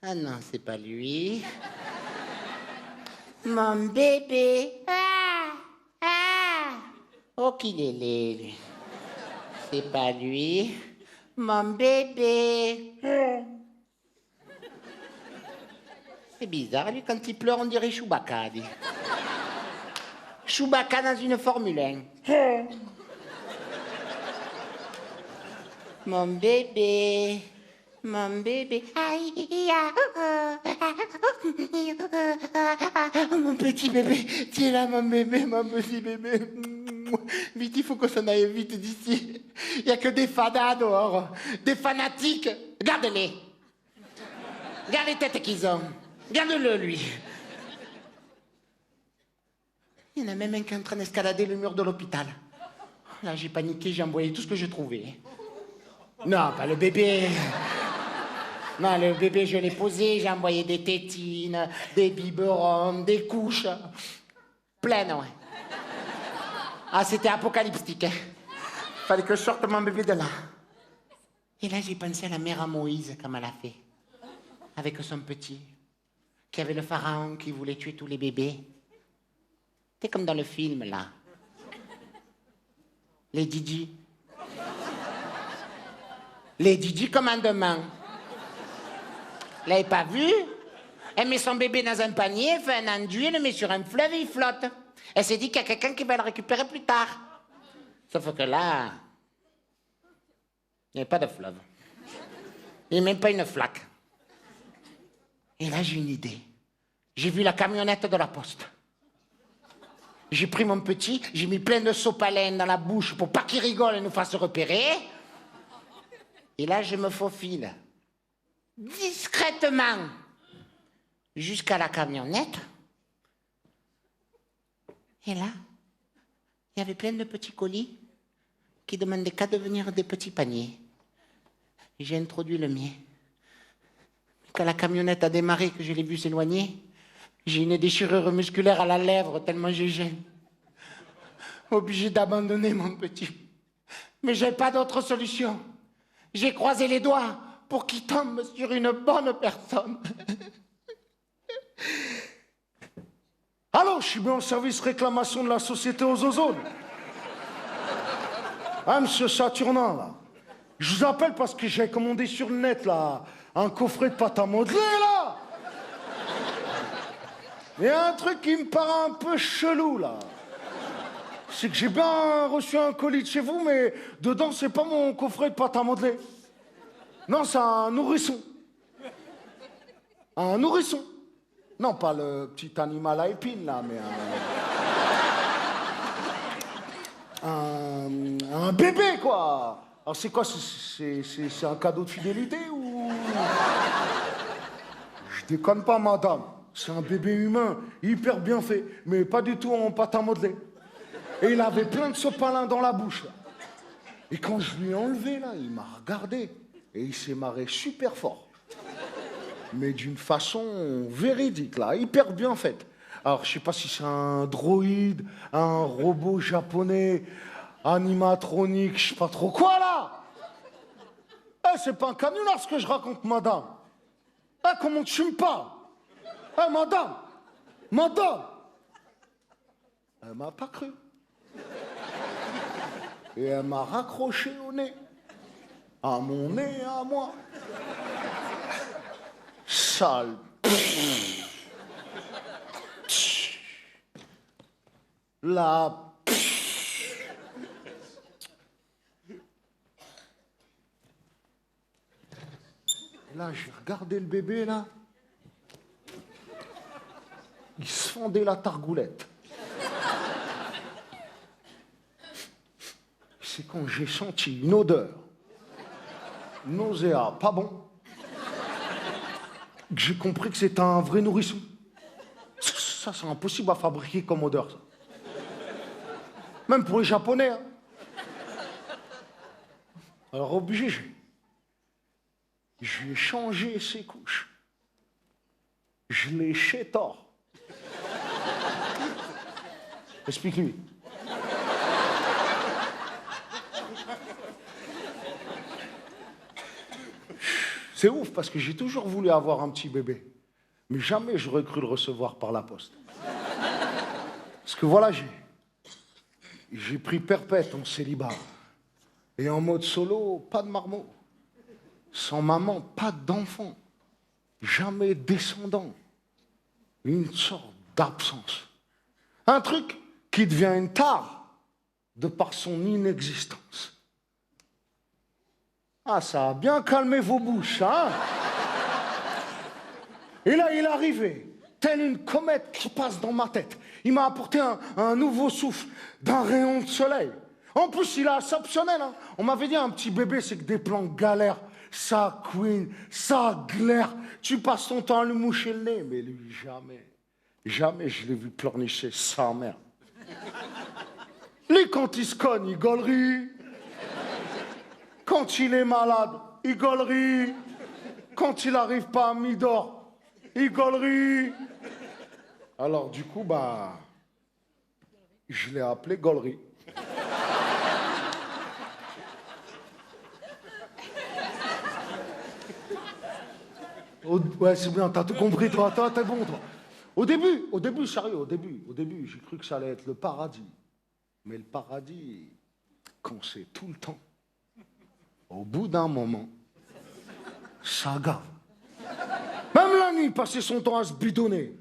S2: Ah non, c'est pas lui. Mon bébé. Oh, qu'il est laid, lui. C'est pas lui. Mon bébé. C'est bizarre, lui, quand il pleure, on dirait Chewbacca, dit. Chewbacca dans une Formule 1. Mon bébé, mon bébé. Mon petit bébé, tu es là, mon bébé, mon petit bébé. Vite, il faut qu'on s'en aille vite d'ici. Il n'y a que des fadas dehors, des fanatiques. Regarde-les. Regarde les têtes qu'ils ont. Regarde-le, lui. Il y en a même un qui est en train d'escalader le mur de l'hôpital. Là, j'ai paniqué, j'ai envoyé tout ce que j'ai trouvé. Non, pas le bébé. Non, le bébé, je l'ai posé, j'ai envoyé des tétines, des biberons, des couches. Pleines, ouais. Ah, c'était apocalyptique, hein. Fallait que je sorte mon bébé de là. Et là, j'ai pensé à la mère à Moïse, comme elle a fait. Avec son petit, qui avait le pharaon qui voulait tuer tous les bébés. C'est comme dans le film, là. Les Didi. Les Didi Commandement. L'avez pas vu? Elle met son bébé dans un panier, elle fait un enduit, elle le met sur un fleuve et il flotte. Elle s'est dit qu'il y a quelqu'un qui va le récupérer plus tard. Sauf que là, il n'y a pas de fleuve. Il n'y a même pas une flaque. Et là, j'ai une idée. J'ai vu la camionnette de la poste. J'ai pris mon petit, j'ai mis plein de sopalin dans la bouche pour pas qu'il rigole et nous fasse repérer. Et là, je me faufile discrètement jusqu'à la camionnette. Et là, il y avait plein de petits colis qui demandaient qu'à devenir des petits paniers. J'ai introduit le mien. Quand la camionnette a démarré, que je l'ai vu s'éloigner, j'ai une déchirure musculaire à la lèvre tellement je gêne. Obligé d'abandonner mon petit. Mais j'ai pas d'autre solution. J'ai croisé les doigts pour qu'il tombe sur une bonne personne.
S3: Allô, je suis bien au service réclamation de la société aux ozones. Ah, monsieur Saturnin, là. Je vous appelle parce que j'ai commandé sur le net, là, un coffret de pâte à modeler, là. Il y a un truc qui me paraît un peu chelou, là. C'est que j'ai bien reçu un colis de chez vous, mais dedans, c'est pas mon coffret de pâte à modeler. Non, c'est un nourrisson. Un nourrisson. Non, pas le petit animal à épines, là, mais un bébé, quoi. Alors, c'est quoi? C'est un cadeau de fidélité ou... Je déconne pas, madame. C'est un bébé humain, hyper bien fait, mais pas du tout en pâte à modeler. Et il avait plein de sopalin dans la bouche, là. Et quand je lui ai enlevé, là, il m'a regardé. Et il s'est marré super fort. Mais d'une façon véridique, là, hyper bien faite. Alors, je sais pas si c'est un droïde, un robot japonais, animatronique, je sais pas trop quoi, là. Eh, c'est pas un canular, ce que je raconte, madame. Eh, comment tu me parles? Eh, madame, madame. Elle m'a pas cru. Et elle m'a raccroché au nez. À mon nez et à moi. Sale. La. Là, j'ai regardé le bébé, là. Il se fendait la targoulette. C'est quand j'ai senti une odeur nauséa, pas bon, que j'ai compris que c'était un vrai nourrisson. Ça, c'est impossible à fabriquer comme odeur, ça. Même pour les Japonais. Hein. Alors, obligé, je lui ai changé ses couches. Je l'ai chétor. Explique-lui. C'est ouf parce que j'ai toujours voulu avoir un petit bébé. Mais jamais j'aurais cru le recevoir par la poste. Parce que voilà, j'ai pris perpète en célibat. Et en mode solo, pas de marmot. Sans maman, pas d'enfant. Jamais descendant. Une sorte d'absence. Un truc qui devient une tare de par son inexistence. Ah, ça a bien calmé vos bouches, hein? Et là, il est arrivé, telle une comète qui passe dans ma tête. Il m'a apporté un nouveau souffle d'un rayon de soleil. En plus, il est exceptionnel, hein? On m'avait dit, un petit bébé, c'est que des plans galères. Ça couine, ça glaire. Tu passes ton temps à lui moucher le nez. Mais lui, jamais. Jamais je l'ai vu pleurnicher sa mère. Lui, quand il se cogne, il gaulerie. Quand il est malade, il gaulerie. Quand il n'arrive pas à mi-d'or, il gaulerie. Alors, du coup, je l'ai appelé gaulerie. Ouais, c'est bien, t'as tout compris, toi, t'es bon, toi. Au début, sérieux, au début, j'ai cru que ça allait être le paradis. Mais le paradis, quand c'est tout le temps, au bout d'un moment, ça gave. Même la
S4: nuit passer son temps à se bidonner.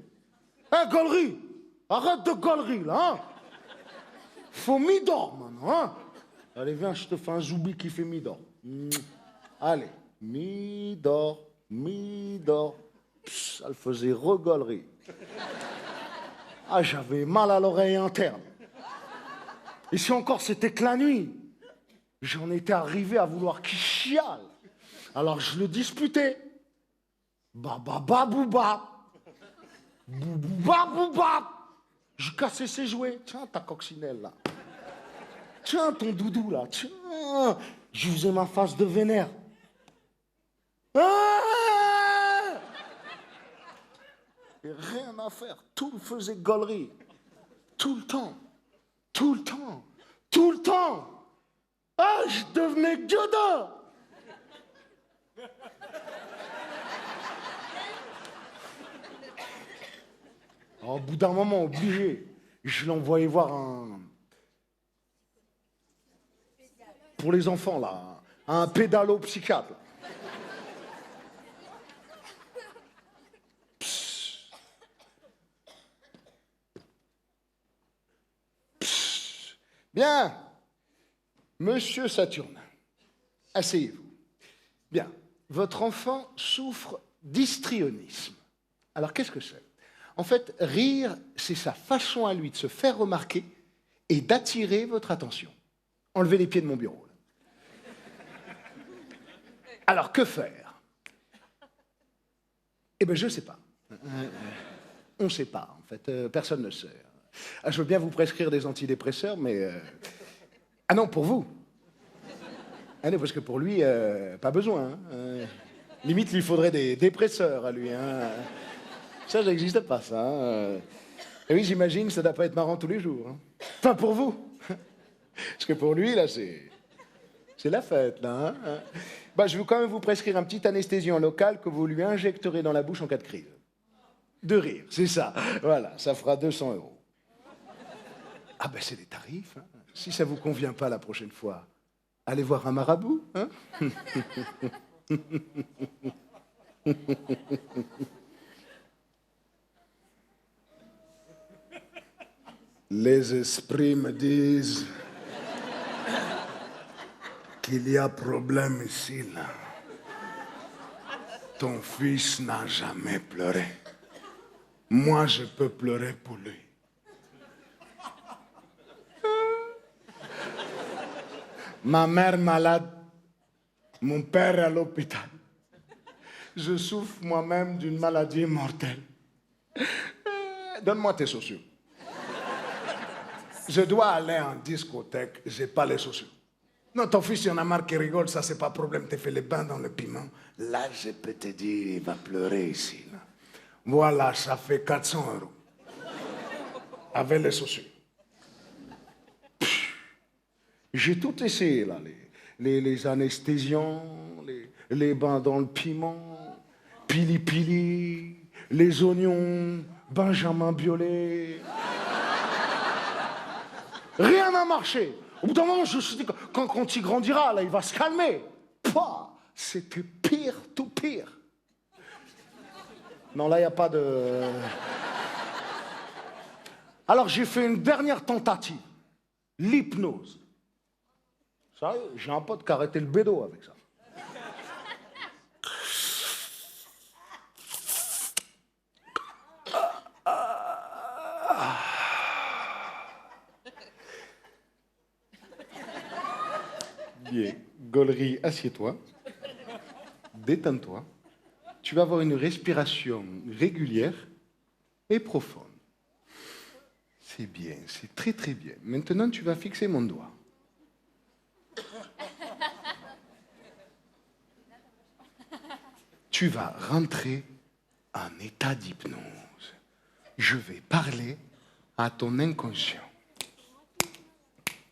S4: Hein, gaulerie? Arrête de gaulerie, là, hein? Faut mi-dor, maintenant, hein? Allez, viens, je te fais un zoubi qui fait mi-dor. Allez, mi-dor, mi-dor. Psst, elle faisait regaulerie. Ah, j'avais mal à l'oreille interne. Et si encore c'était que la nuit, j'en étais arrivé à vouloir qu'il chiale. Alors je le disputais. Ba bouba. Bouba bouba. Je cassais ses jouets. Tiens, ta coccinelle là. Tiens, ton doudou là. Tiens. Je faisais ma face de vénère. Ah! Et rien à faire. Tout le faisait gaulerie. Tout le temps. Tout le temps. Tout le temps. Ah, je devenais Yoda. Alors, au bout d'un moment, obligé, je l'envoyais voir un... Pour les enfants, là, un pédalo-psychiatre. Psst. Psst. Bien. Monsieur Saturne, asseyez-vous. Bien. Votre enfant souffre d'histrionisme. Alors, qu'est-ce que c'est? En fait, rire, c'est sa façon à lui de se faire remarquer et d'attirer votre attention. Enlevez les pieds de mon bureau. Là. Alors, que faire? Eh bien, je ne sais pas. On ne sait pas, en fait. Personne ne sait. Je veux bien vous prescrire des antidépresseurs, mais... Ah non, pour vous. Ah non, parce que pour lui, pas besoin. Hein. Limite, il lui faudrait des dépresseurs à lui. Hein. Ça n'existe pas, ça. Hein. Et oui, j'imagine, ça ne doit pas être marrant tous les jours. Hein. Enfin, pour vous. Parce que pour lui, là, c'est la fête, là. Hein. Bah, je vais quand même vous prescrire un petit anesthésiant local que vous lui injecterez dans la bouche en cas de crise. De rire, c'est ça. Voilà, ça fera 200 €. Ah ben, c'est des tarifs. Hein. Si ça vous convient pas la prochaine fois, allez voir un marabout. Hein. Les esprits me disent qu'il y a problème ici, là. Ton fils n'a jamais pleuré. Moi, je peux pleurer pour lui. Ma mère malade, mon père à l'hôpital. Je souffre moi-même d'une maladie mortelle. Donne-moi tes chaussures. Je dois aller en discothèque, j'ai pas les chaussures. Non, ton fils, il y en a marre qui rigole, ça c'est pas problème, t'es fait les bains dans le piment. Là, je peux te dire, il va pleurer ici. Là. Voilà, ça fait 400 €. Avec les chaussures. J'ai tout essayé, là. Les anesthésiants, les bains dans le piment, pili-pili, les oignons, Benjamin Biolay. Rien n'a marché. Au bout d'un moment, je me suis dit, quand il grandira, là, il va se calmer. Pouah, c'était pire, tout pire. Non, là, il n'y a pas de... Alors, j'ai fait une dernière tentative. L'hypnose. Ça, j'ai un pote qui a arrêté le bédo avec ça. Bien, Gaulerie, assieds-toi. Détends-toi. Tu vas avoir une respiration régulière et profonde. C'est bien, c'est très très bien. Maintenant, tu vas fixer mon doigt. Tu vas rentrer en état d'hypnose. Je vais parler à ton inconscient.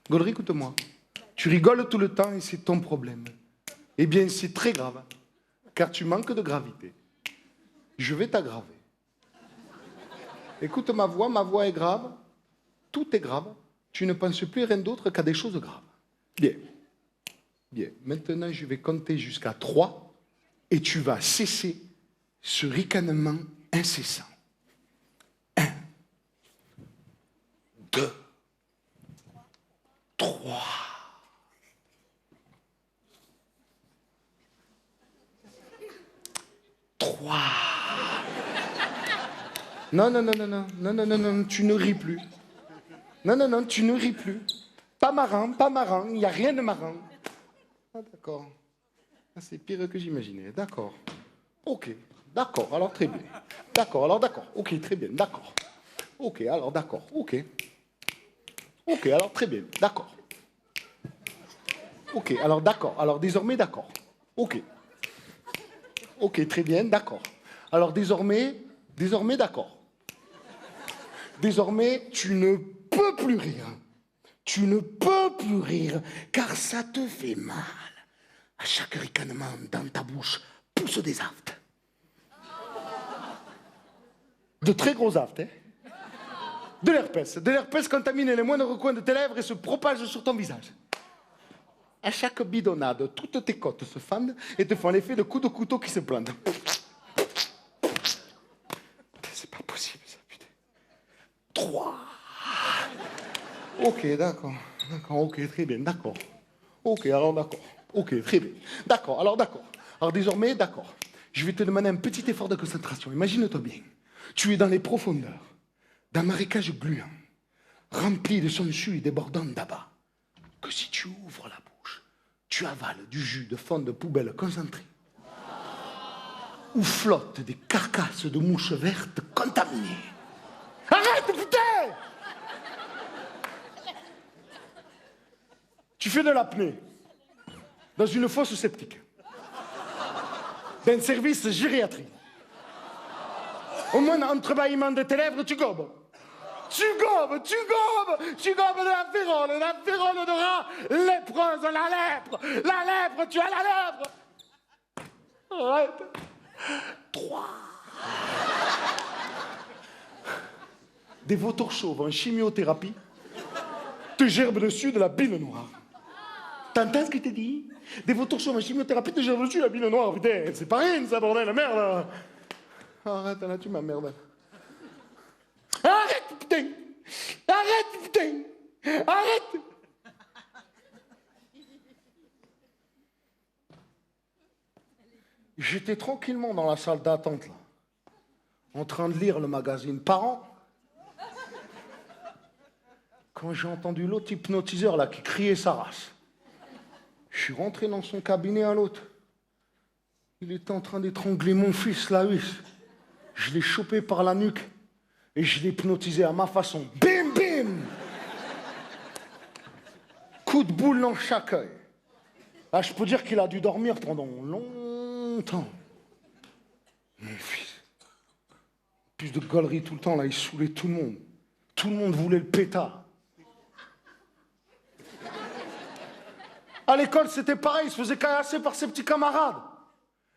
S4: Gaulerie, écoute-moi. Tu rigoles tout le temps et c'est ton problème. Eh bien, c'est très grave, car tu manques de gravité. Je vais t'aggraver. Écoute ma voix est grave, tout est grave. Tu ne penses plus à rien d'autre qu'à des choses graves. Bien. Bien. Maintenant, je vais compter jusqu'à 3 et tu vas cesser
S3: ce ricanement incessant. 1, 2, 3. Non, non, non, non, non, non, non, non, non, tu ne ris plus. Non, non, non, tu ne ris plus. Pas marrant, il n'y a rien de marrant. Ah, d'accord. Ah, c'est pire que j'imaginais, d'accord. Ok, d'accord, alors très bien. D'accord, alors d'accord. Ok, très bien, d'accord. Ok, alors d'accord, ok. Ok, alors très bien, d'accord. Ok, alors d'accord, alors désormais d'accord. Ok. Ok, très bien, d'accord. Alors désormais d'accord. Désormais, tu ne peux plus rire. Tu ne peux plus rire, car ça te fait mal. À chaque ricanement dans ta bouche, pousse des aftes. De très gros aftes, hein. De l'herpès contamine les moindres coins de tes lèvres et se propage sur ton visage. À chaque bidonnade, toutes tes côtes se fendent et te font l'effet de coups de couteau qui se plantent. C'est pas possible, ça, putain. 3. Ok, d'accord. D'accord, ok, très bien, d'accord. Ok, alors d'accord. Ok, très bien. D'accord, alors d'accord. Alors désormais, d'accord. Je vais te demander un petit effort de concentration. Imagine-toi bien. Tu es dans les profondeurs, d'un marécage gluant, rempli de sangsues et débordant d'abat. Que si tu ouvres la bouche, tu avales du jus de fond de poubelle concentré. Où flottent des carcasses de mouches vertes contaminées. Arrête, putain! Tu fais de l'apnée dans une fosse septique d'un service gériatrie. Au moins, entrebâillement de tes lèvres, tu gobes. Tu gobes de la vérole de rat, lépreuse, la lèpre, tu as la lèpre. Arrête. 3. Des vautours chauves en chimiothérapie te gerbent dessus de la bile noire. T'entends ce que je t'ai dit? Des vautours chauves en chimiothérapie te gerbent dessus de la bile noire, putain, c'est pas rien ça, bordel, merde. Arrête, là, tu m'emmerdes. Arrête, putain. Arrête, putain. Arrête. J'étais tranquillement dans la salle d'attente, là, en train de lire le magazine Parents, quand j'ai entendu l'autre hypnotiseur, là, qui criait sa race. Je suis rentré dans son cabinet à l'autre. Il était en train d'étrangler mon fils, là, oui. Je l'ai chopé par la nuque et je l'ai hypnotisé à ma façon. Bim, bim! Coup de boule dans chaque œil. Ah, je peux dire qu'il a dû dormir pendant longtemps. Mon fils. Plus de gaulerie tout le temps, là, il saoulait tout le monde. Tout le monde voulait le pétard. À l'école, c'était pareil, il se faisait caillasser par ses petits camarades.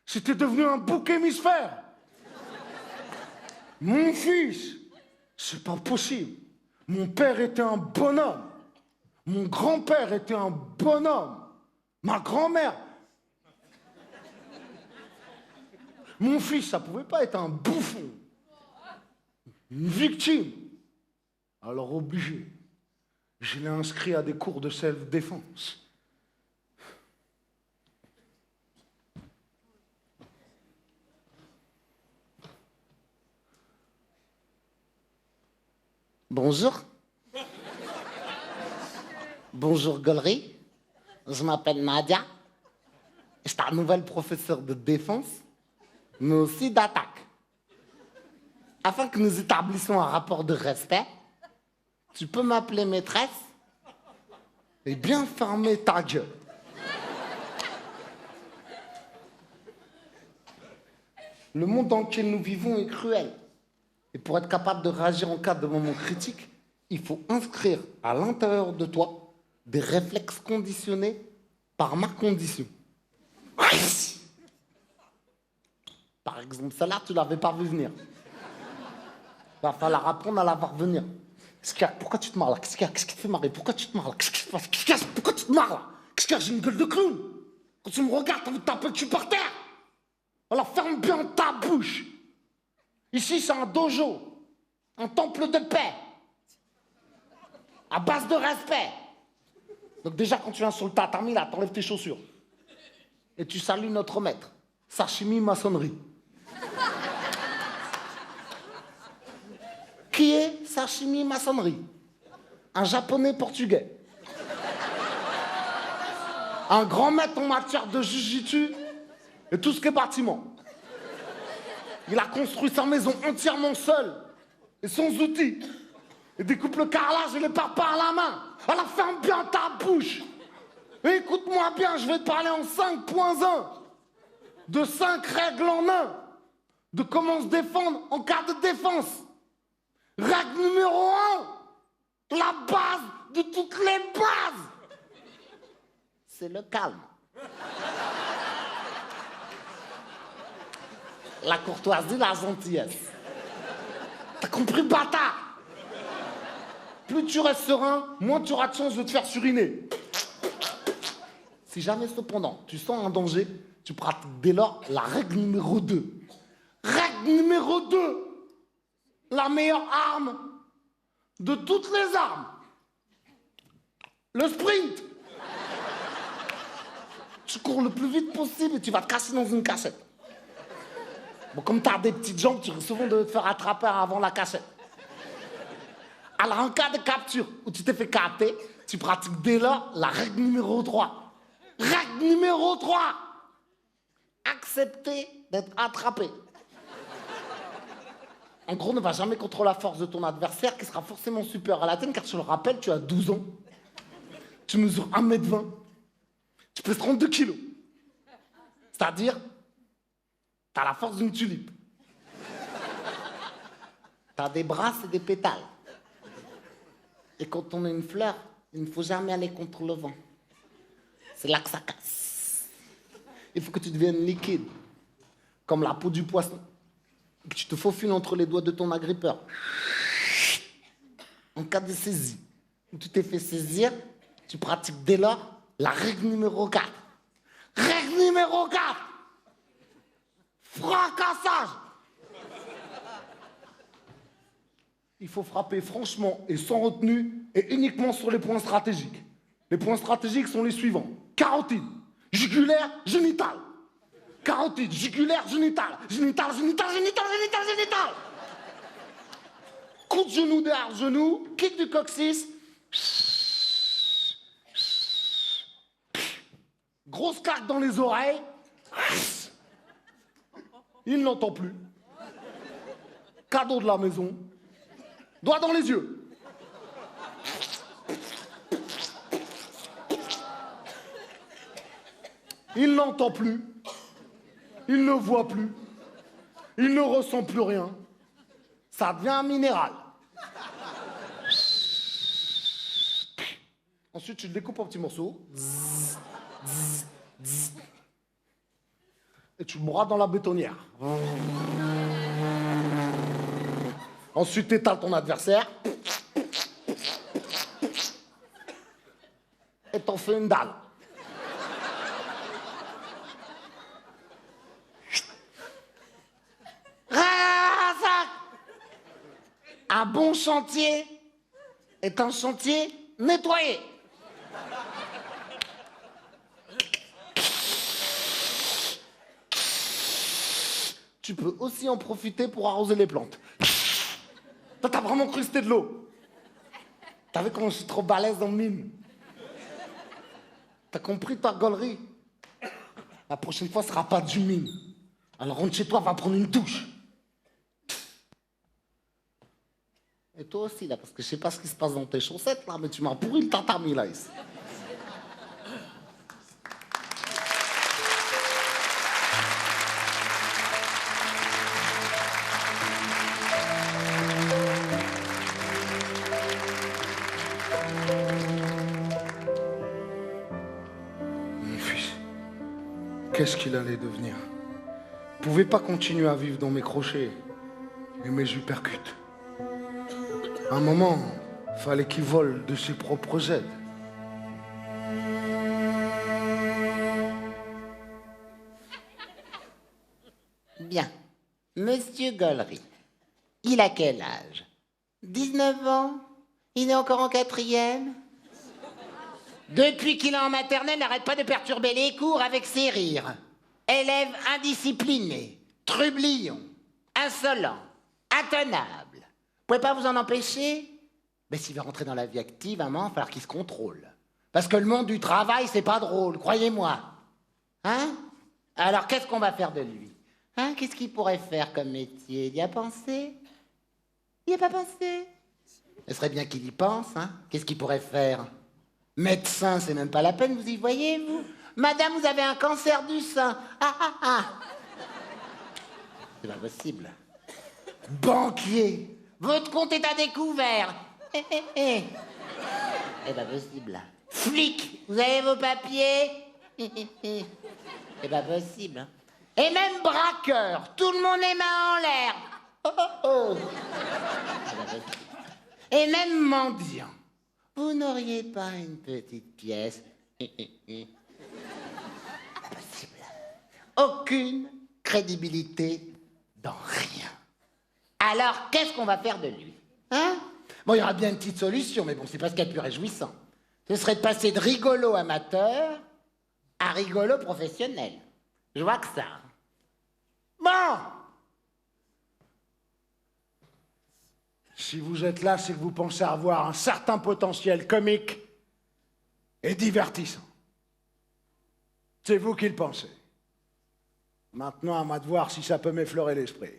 S3: C'était devenu un bouc hémisphère. Mon fils, c'est pas possible. Mon père était un bonhomme. Mon grand-père était un bonhomme. Ma grand-mère. Mon fils, ça pouvait pas être un bouffon. Une victime. Alors obligé. Je l'ai inscrit à des cours de self-défense.
S2: Bonjour. Bonjour, Gaulerie. Je m'appelle Nadia. Je suis un nouvel professeur de défense, mais aussi d'attaque. Afin que nous établissions un rapport de respect, tu peux m'appeler maîtresse et bien fermer ta gueule. Le monde dans lequel nous vivons est cruel. Et pour être capable de réagir en cas de moment critique, il faut inscrire à l'intérieur de toi des réflexes conditionnés par ma condition. Par exemple, celle-là, tu ne l'avais pas vu venir. Il va falloir apprendre à la voir venir. Pourquoi tu te marres là? Qu'est-ce qui te fait marrer? Pourquoi tu te marres là? Pourquoi tu te marres là? Qu'est-ce qu'il y a? J'ai une gueule de clown. Quand tu me regardes, t'as envie de taper le cul par terre.
S4: Alors ferme bien ta bouche. Ici, c'est un dojo, un temple de paix, à base de respect. Donc déjà, quand tu viens sur le tatami, là, t'enlèves tes chaussures. Et tu salues notre maître, Sashimi Maçonnerie. Qui est Sashimi Maçonnerie? Un japonais portugais. Un grand maître en matière de jujitsu et tout ce qui est bâtiment. Il a construit sa maison entièrement seul et sans outils. Il découpe le carrelage et les parpaings à la main. Alors ferme bien ta bouche. Et écoute-moi bien, je vais te parler en 5.1. De 5 règles en 1. De comment se défendre en cas de défense. Règle numéro 1. La base de toutes les bases. C'est le calme. La courtoisie, la gentillesse. T'as compris, bâtard? Plus tu restes serein, moins tu auras de chance de te faire suriner. Si jamais, cependant, tu sens un danger, tu pratiques dès lors la règle numéro 2. Règle numéro 2. La meilleure arme de toutes les armes. Le sprint. Tu cours le plus vite possible et tu vas te casser dans une cachette. Bon, comme tu as des petites jambes, tu risques souvent de te faire attraper avant la cachette. Alors, en cas de capture où tu t'es fait capter, tu pratiques dès lors la règle numéro 3. Règle numéro 3. Accepter d'être attrapé. En gros, ne va jamais contre la force de ton adversaire qui sera forcément supérieur à la tienne, car je le rappelle, tu as 12 ans. Tu mesures 1m20. Tu pèses 32 kilos. C'est-à-dire, t'as la force d'une tulipe. T'as des bras et des pétales. Et quand on est une fleur, il ne faut jamais aller contre le vent. C'est là que ça casse. Il faut que tu deviennes liquide, comme la peau du poisson. Et que tu te faufiles entre les doigts de ton agrippeur. En cas de saisie, où tu t'es fait saisir, tu pratiques dès lors la règle numéro 4. Règle numéro 4. Fracassage. Il faut frapper franchement et sans retenue et uniquement sur les points stratégiques. Les points stratégiques sont les suivants. Carotide, jugulaire, génital. Carotide, jugulaire, génital. Génital, génital, génital, génital, génital. Coup de genou derrière genou, kick du coccyx. Grosse claque dans les oreilles. Il n'entend plus. Cadeau de la maison. Doigt dans les yeux. Il n'entend plus. Il ne voit plus. Il ne ressent plus rien. Ça devient un minéral. Ensuite, tu le découpes en petits morceaux. Et tu le broies dans la bétonnière. Ensuite, tu étales ton adversaire. Et t'en fais une dalle. Un bon chantier est un chantier nettoyé. Tu peux aussi en profiter pour arroser les plantes. Toi, t'as vraiment cru que c'était de l'eau. T'as vu comment je suis trop balèze dans le mime. T'as compris ta gaulerie. La prochaine fois, ce sera pas du mime. Alors rentre chez toi, va prendre une douche. Et toi aussi, là, parce que je sais pas ce qui se passe dans tes chaussettes, là, mais tu m'as pourri le tatami, là, ici. Mon fils, qu'est-ce qu'il allait devenir? Je pouvais pas continuer à vivre dans mes crochets et mes jus percutes. À un moment, fallait qu'il vole de ses propres ailes.
S2: Monsieur Gollery, il a quel âge? 19 ans? Il est encore en quatrième? Depuis qu'il est en maternelle, n'arrête pas de perturber les cours avec ses rires. Élève indiscipliné, trublion, insolent, intenable. Vous pouvez pas vous en empêcher? Mais s'il veut rentrer dans la vie active, maman, il va falloir qu'il se contrôle. Parce que le monde du travail, c'est pas drôle, croyez-moi. Hein? Alors, qu'est-ce qu'on va faire de lui? Hein? Qu'est-ce qu'il pourrait faire comme métier? Il y a pensé? Il n'y a pas pensé? Ce serait bien qu'il y pense, hein? Qu'est-ce qu'il pourrait faire? Médecin, c'est même pas la peine, vous y voyez, vous? Madame, vous avez un cancer du sein. Ah, ah, ah. C'est pas possible. Banquier, votre compte est à découvert. C'est pas possible. Flic, vous avez vos papiers? C'est pas possible. Et même braqueur, tout le monde les mains en l'air. Oh, oh, oh. C'est pas possible. Et même mendiant. Vous n'auriez pas une petite pièce? Impossible. Aucune crédibilité dans rien. Alors, qu'est-ce qu'on va faire de lui? Hein? Bon, il y aura bien une petite solution, mais bon, c'est pas ce qu'il y a de plus réjouissant. Ce serait de passer de rigolo amateur à rigolo professionnel. Je vois que ça. Bon!
S3: Si vous êtes là, c'est que vous pensez avoir un certain potentiel comique et divertissant. C'est vous qui le pensez. Maintenant, à moi de voir si ça peut m'effleurer l'esprit.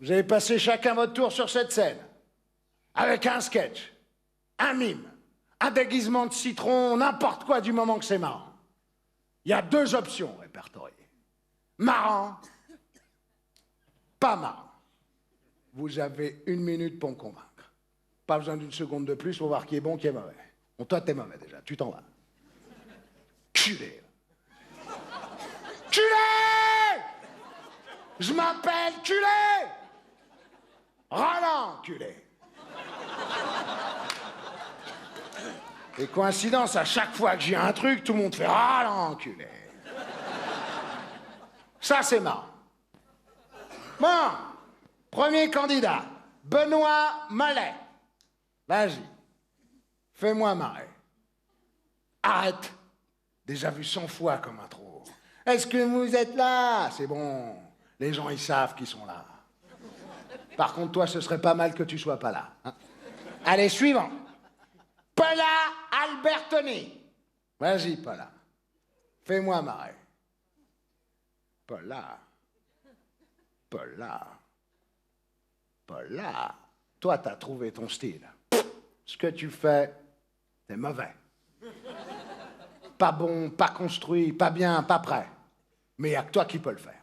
S3: Vous avez passé chacun votre tour sur cette scène, avec un sketch, un mime, un déguisement de citron, n'importe quoi du moment que c'est marrant. Il y a 2 options répertoriées. Marrant, pas marrant. Vous avez 1 minute pour me convaincre. Pas besoin d'1 seconde de plus pour voir qui est bon, qui est mauvais. Bon, toi, t'es mauvais déjà, tu t'en vas. Culé. Culé! Je m'appelle Culé! Roland Culé. Et coïncidence, à chaque fois que j'ai un truc, tout le monde fait Roland Culé. Ça, c'est marrant. Bon, premier candidat, Benoît Mollet. Vas-y, fais-moi marrer. Arrête, déjà vu 100 fois comme un trou. Est-ce que vous êtes là? C'est bon, les gens, ils savent qu'ils sont là. Par contre, toi, ce serait pas mal que tu sois pas là. Hein? Allez, suivant. Paula Albertoni. Vas-y, Paula. Fais-moi marrer. Paula. Paula. Paula. Toi, t'as trouvé ton style. Ce que tu fais, c'est mauvais. Pas bon, pas construit, pas bien, pas prêt. Mais il n'y a que toi qui peux le faire.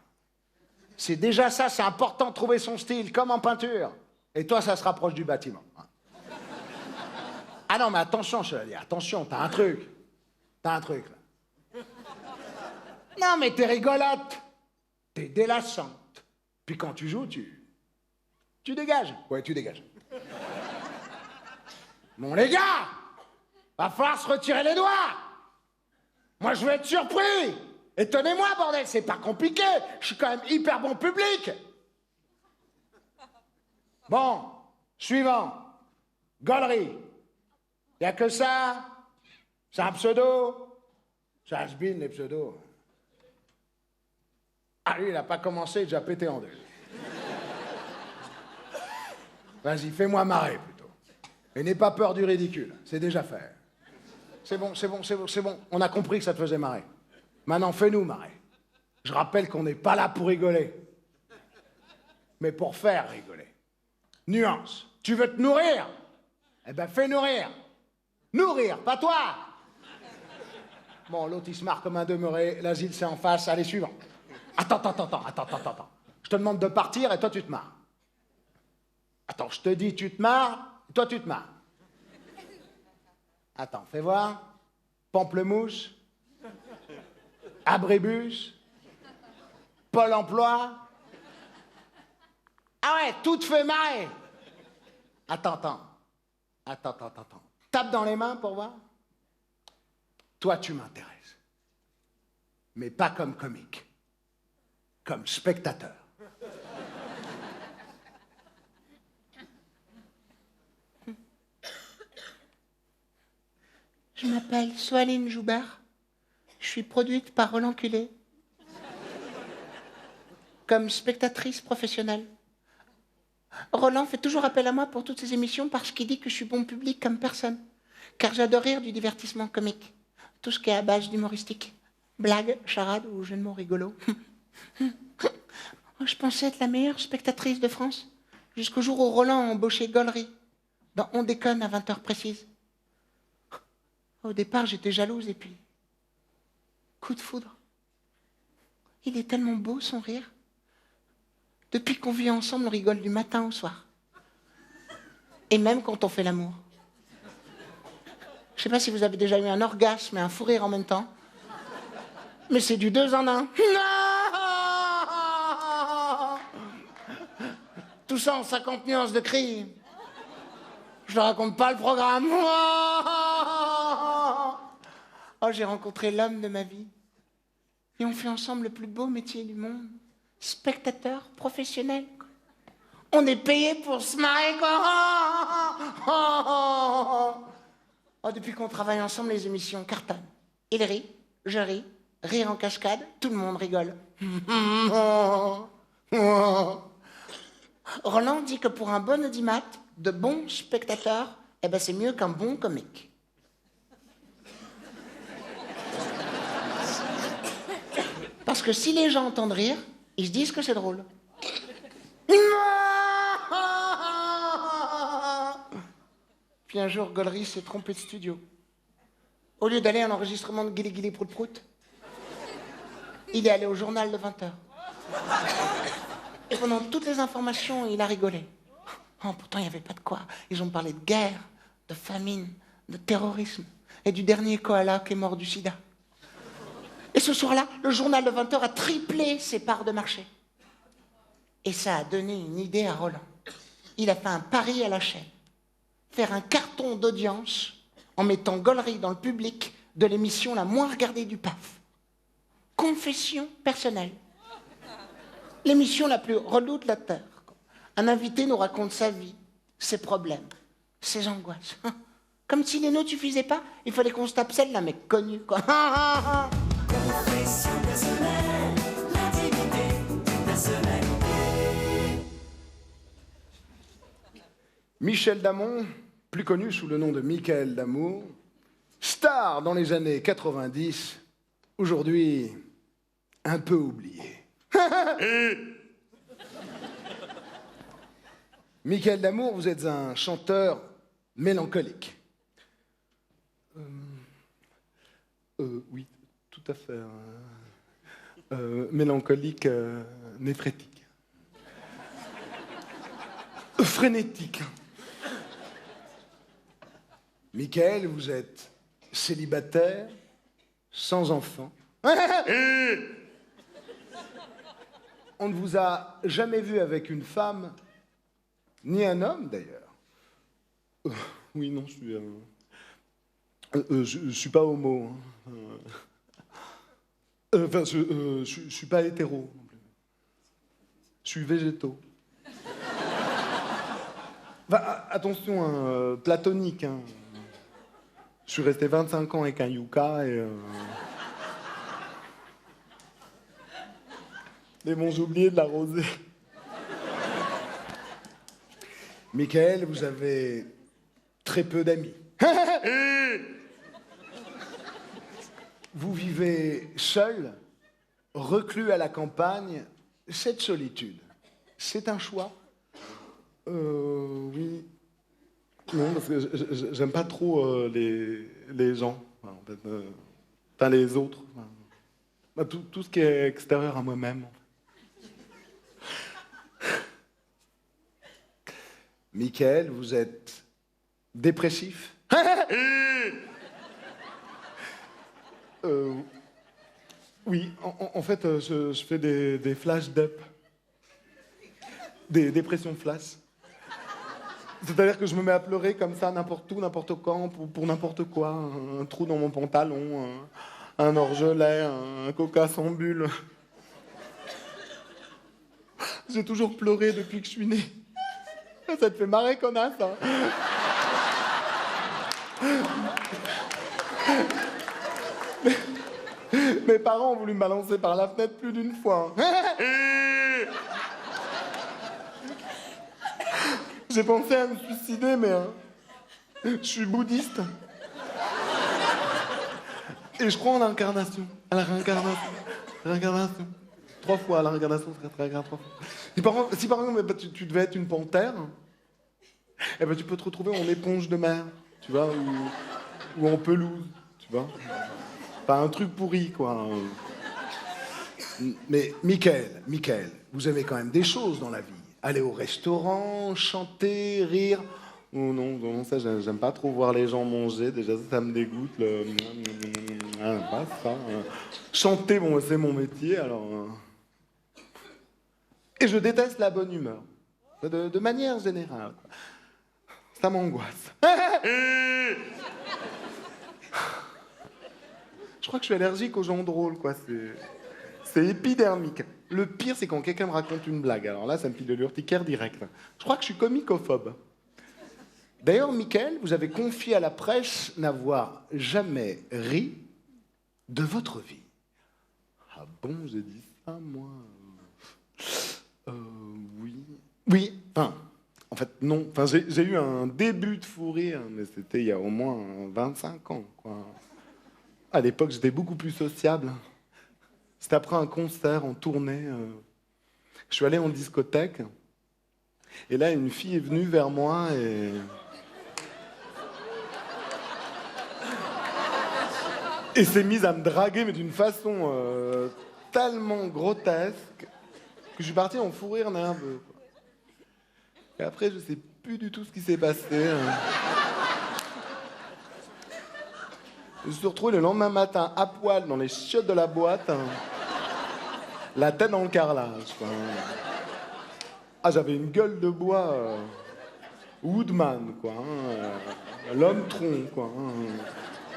S3: C'est déjà ça, c'est important de trouver son style, comme en peinture. Et toi, ça se rapproche du bâtiment. Ah non, mais attention, je te le dis, attention, t'as un truc. T'as un truc, là. Non, mais t'es rigolote. T'es délassante. Puis quand tu joues, tu dégages. Ouais, tu dégages. Bon, les gars, va falloir se retirer les doigts. Moi, je veux être surpris. Étonnez-moi, bordel, c'est pas compliqué. Je suis quand même hyper bon public. Bon, suivant. Gollery. Y a que ça? C'est un pseudo? C'est has-been, les pseudos. Ah, lui, il a pas commencé, il a déjà pété en 2. Vas-y, fais-moi marrer, plutôt. Et n'aie pas peur du ridicule, c'est déjà fait. C'est bon, c'est bon, c'est bon, c'est bon. On a compris que ça te faisait marrer. Maintenant, fais-nous marrer. Je rappelle qu'on n'est pas là pour rigoler, mais pour faire rigoler. Nuance. Tu veux te nourrir? Eh ben, fais nourrir. Nourrir, pas toi. Bon, l'autre, il se marre comme un demeuré. L'asile, c'est en face. Allez, suivant. Attends. Je te demande de partir et toi, tu te marres. Attends, je te dis, tu te marres, et toi, tu te marres. Attends, fais voir. Pamplemousse. Abribus. Pôle emploi. Ah ouais, tout te fait marrer. Attends. Tape dans les mains pour voir. Toi, tu m'intéresses. Mais pas comme comique. Comme spectateur.
S2: Je m'appelle Soaline Joubert. Je suis produite par Roland Culé. Comme spectatrice professionnelle. Roland fait toujours appel à moi pour toutes ses émissions parce qu'il dit que je suis bon public comme personne. Car j'adore rire du divertissement comique. Tout ce qui est à base d'humoristique. Blagues, charades ou jeux de mots rigolos. Je pensais être la meilleure spectatrice de France. Jusqu'au jour où Roland a embauché Gollery. Dans On déconne à 20h précises. Au départ, j'étais jalouse et puis... coup de foudre. Il est tellement beau, son rire. Depuis qu'on vit ensemble, on rigole du matin au soir. Et même quand on fait l'amour. Je sais pas si vous avez déjà eu un orgasme et un fou rire en même temps. Mais c'est du 2 en 1. Tout ça en 50 nuances de cris. Je ne raconte pas le programme. Oh, j'ai rencontré l'homme de ma vie. Et on fait ensemble le plus beau métier du monde. Spectateur professionnel. On est payé pour se marrer, quoi. Oh, depuis qu'on travaille ensemble, les émissions cartonnent. Il rit, je ris, rire en cascade, tout le monde rigole. Roland dit que pour un bon audimat, de bons spectateurs, eh ben c'est mieux qu'un bon comique. Parce que si les gens entendent rire, ils se disent que c'est drôle. Puis un jour, Gollery s'est trompé de studio. Au lieu d'aller à l'enregistrement de Guili Guili Prout Prout, il est allé au journal de 20h. Et pendant toutes les informations, il a rigolé. Oh, pourtant, il n'y avait pas de quoi. Ils ont parlé de guerre, de famine, de terrorisme et du dernier koala qui est mort du sida. Et ce soir-là, le journal de 20h a triplé ses parts de marché. Et ça a donné une idée à Roland. Il a fait un pari à la chaîne. Faire un carton d'audience en mettant Gollery dans le public de l'émission la moins regardée du PAF. Confession personnelle. L'émission la plus relou de la Terre. Un invité nous raconte sa vie, ses problèmes, ses angoisses. Comme si les nôtres suffisaient pas, il fallait qu'on se tape celle d'un mec connu, quoi.
S5: Confession personnelle, l'intimité d'une personnalité.
S3: Michel Damon, plus connu sous le nom de Michael Damour, star dans les années 90, aujourd'hui un peu oublié. Michael Damour, vous êtes un chanteur mélancolique. Oui, tout à fait. Mélancolique, néphrétique. Frénétique. Michael, vous êtes célibataire, sans enfant. On ne vous a jamais vu avec une femme, ni un homme d'ailleurs. Oui, non, je suis pas homo. Enfin, je suis pas hétéro non plus. Je suis végétaux. Enfin, attention, hein, platonique. Hein. Je suis resté 25 ans avec un yucca et bon, j'ai oublié de l'arroser. Michael, vous avez très peu d'amis. Vous vivez seul, reclus à la campagne. Cette solitude, c'est un choix? Oui. Non, parce que j'aime pas trop les gens, en fait, enfin, les autres. Enfin, tout ce qui est extérieur à moi-même. En fait. Michael, vous êtes dépressif? Oui, en fait, je fais des flash d'up. Des dépressions flash. C'est-à-dire que je me mets à pleurer comme ça, n'importe où, n'importe quand, pour n'importe quoi. Un trou dans mon pantalon, un orgelet, un coca sans bulle. J'ai toujours pleuré depuis que je suis né. Ça te fait marrer, connasse, hein.
S4: Mes parents ont voulu me balancer par la fenêtre plus d'une fois. J'ai pensé à me suicider, mais je suis bouddhiste. Et je crois en l'incarnation, à la réincarnation. Réincarnation. 3 fois, la réincarnation serait très grave 3 fois. Si par exemple tu devais être une panthère, eh ben, tu peux te retrouver en éponge de mer, tu vois, ou en pelouse, tu vois. Pas un truc pourri, quoi.
S3: Mais Michael, vous aimez quand même des choses dans la vie. Aller au restaurant, chanter, rire.
S4: Oh non, ça, j'aime pas trop voir les gens manger. Déjà, ça me dégoûte. Pas ça. Chanter, bon, c'est mon métier, alors. Et je déteste la bonne humeur. De manière générale. Ça m'angoisse. Je crois que je suis allergique aux gens drôles, quoi. C'est épidermique. Le pire, c'est quand quelqu'un me raconte une blague. Alors là, ça me file de l'urticaire direct. Je crois que je suis comicophobe.
S3: D'ailleurs, Michael, vous avez confié à la presse n'avoir jamais ri de votre vie.
S4: Ah bon, j'ai dit ça, moi? Oui.
S3: Oui.
S4: Enfin, en fait, non. Enfin, j'ai eu un début de fou rire, mais c'était il y a au moins 25 ans, quoi. À l'époque, j'étais beaucoup plus sociable. C'était après un concert en tournée. Je suis allé en discothèque. Et là, une fille est venue vers moi et s'est mise à me draguer, mais d'une façon tellement grotesque que je suis parti en fou rire nerveux, quoi. Et après, je sais plus du tout ce qui s'est passé. Je me suis retrouvé le lendemain matin à poil dans les chiottes de la boîte, la tête dans le carrelage, quoi. Ah, j'avais une gueule de bois Woodman, quoi. L'homme tronc, quoi.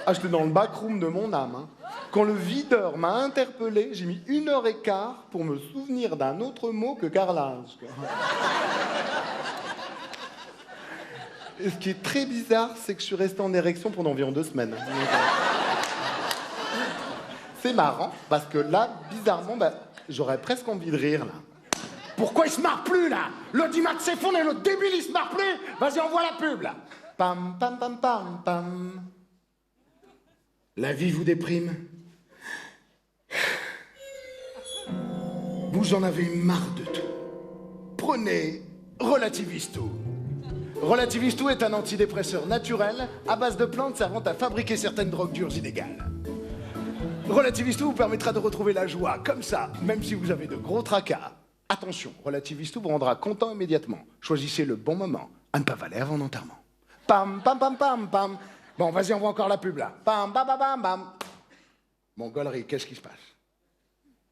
S4: Ah, j'étais dans le backroom de mon âme, hein. Quand le videur m'a interpellé, j'ai mis 1h15 pour me souvenir d'un autre mot que carrelage, quoi. Et ce qui est très bizarre, c'est que je suis resté en érection pendant environ 2 semaines. C'est marrant, parce que là, bizarrement, j'aurais presque envie de rire, là.
S3: Pourquoi il se marre plus, là? L'audimat s'effondre et l'autre débile, il se marre plus. Vas-y, envoie la pub, là.
S4: Pam, pam, pam, pam, pam.
S3: La vie vous déprime. Vous en avez marre de tout. Prenez Relativisto. Relativisto est un antidépresseur naturel à base de plantes servant à fabriquer certaines drogues dures illégales. Relativisto vous permettra de retrouver la joie comme ça, même si vous avez de gros tracas. Attention, Relativisto vous rendra content immédiatement. Choisissez le bon moment à ne pas valer avant l'enterrement. Pam, pam, pam, pam, pam. Bon, vas-y, on voit encore la pub, là. Pam, bam, bam, bam, bam. Mon Gollery, qu'est-ce qui se passe?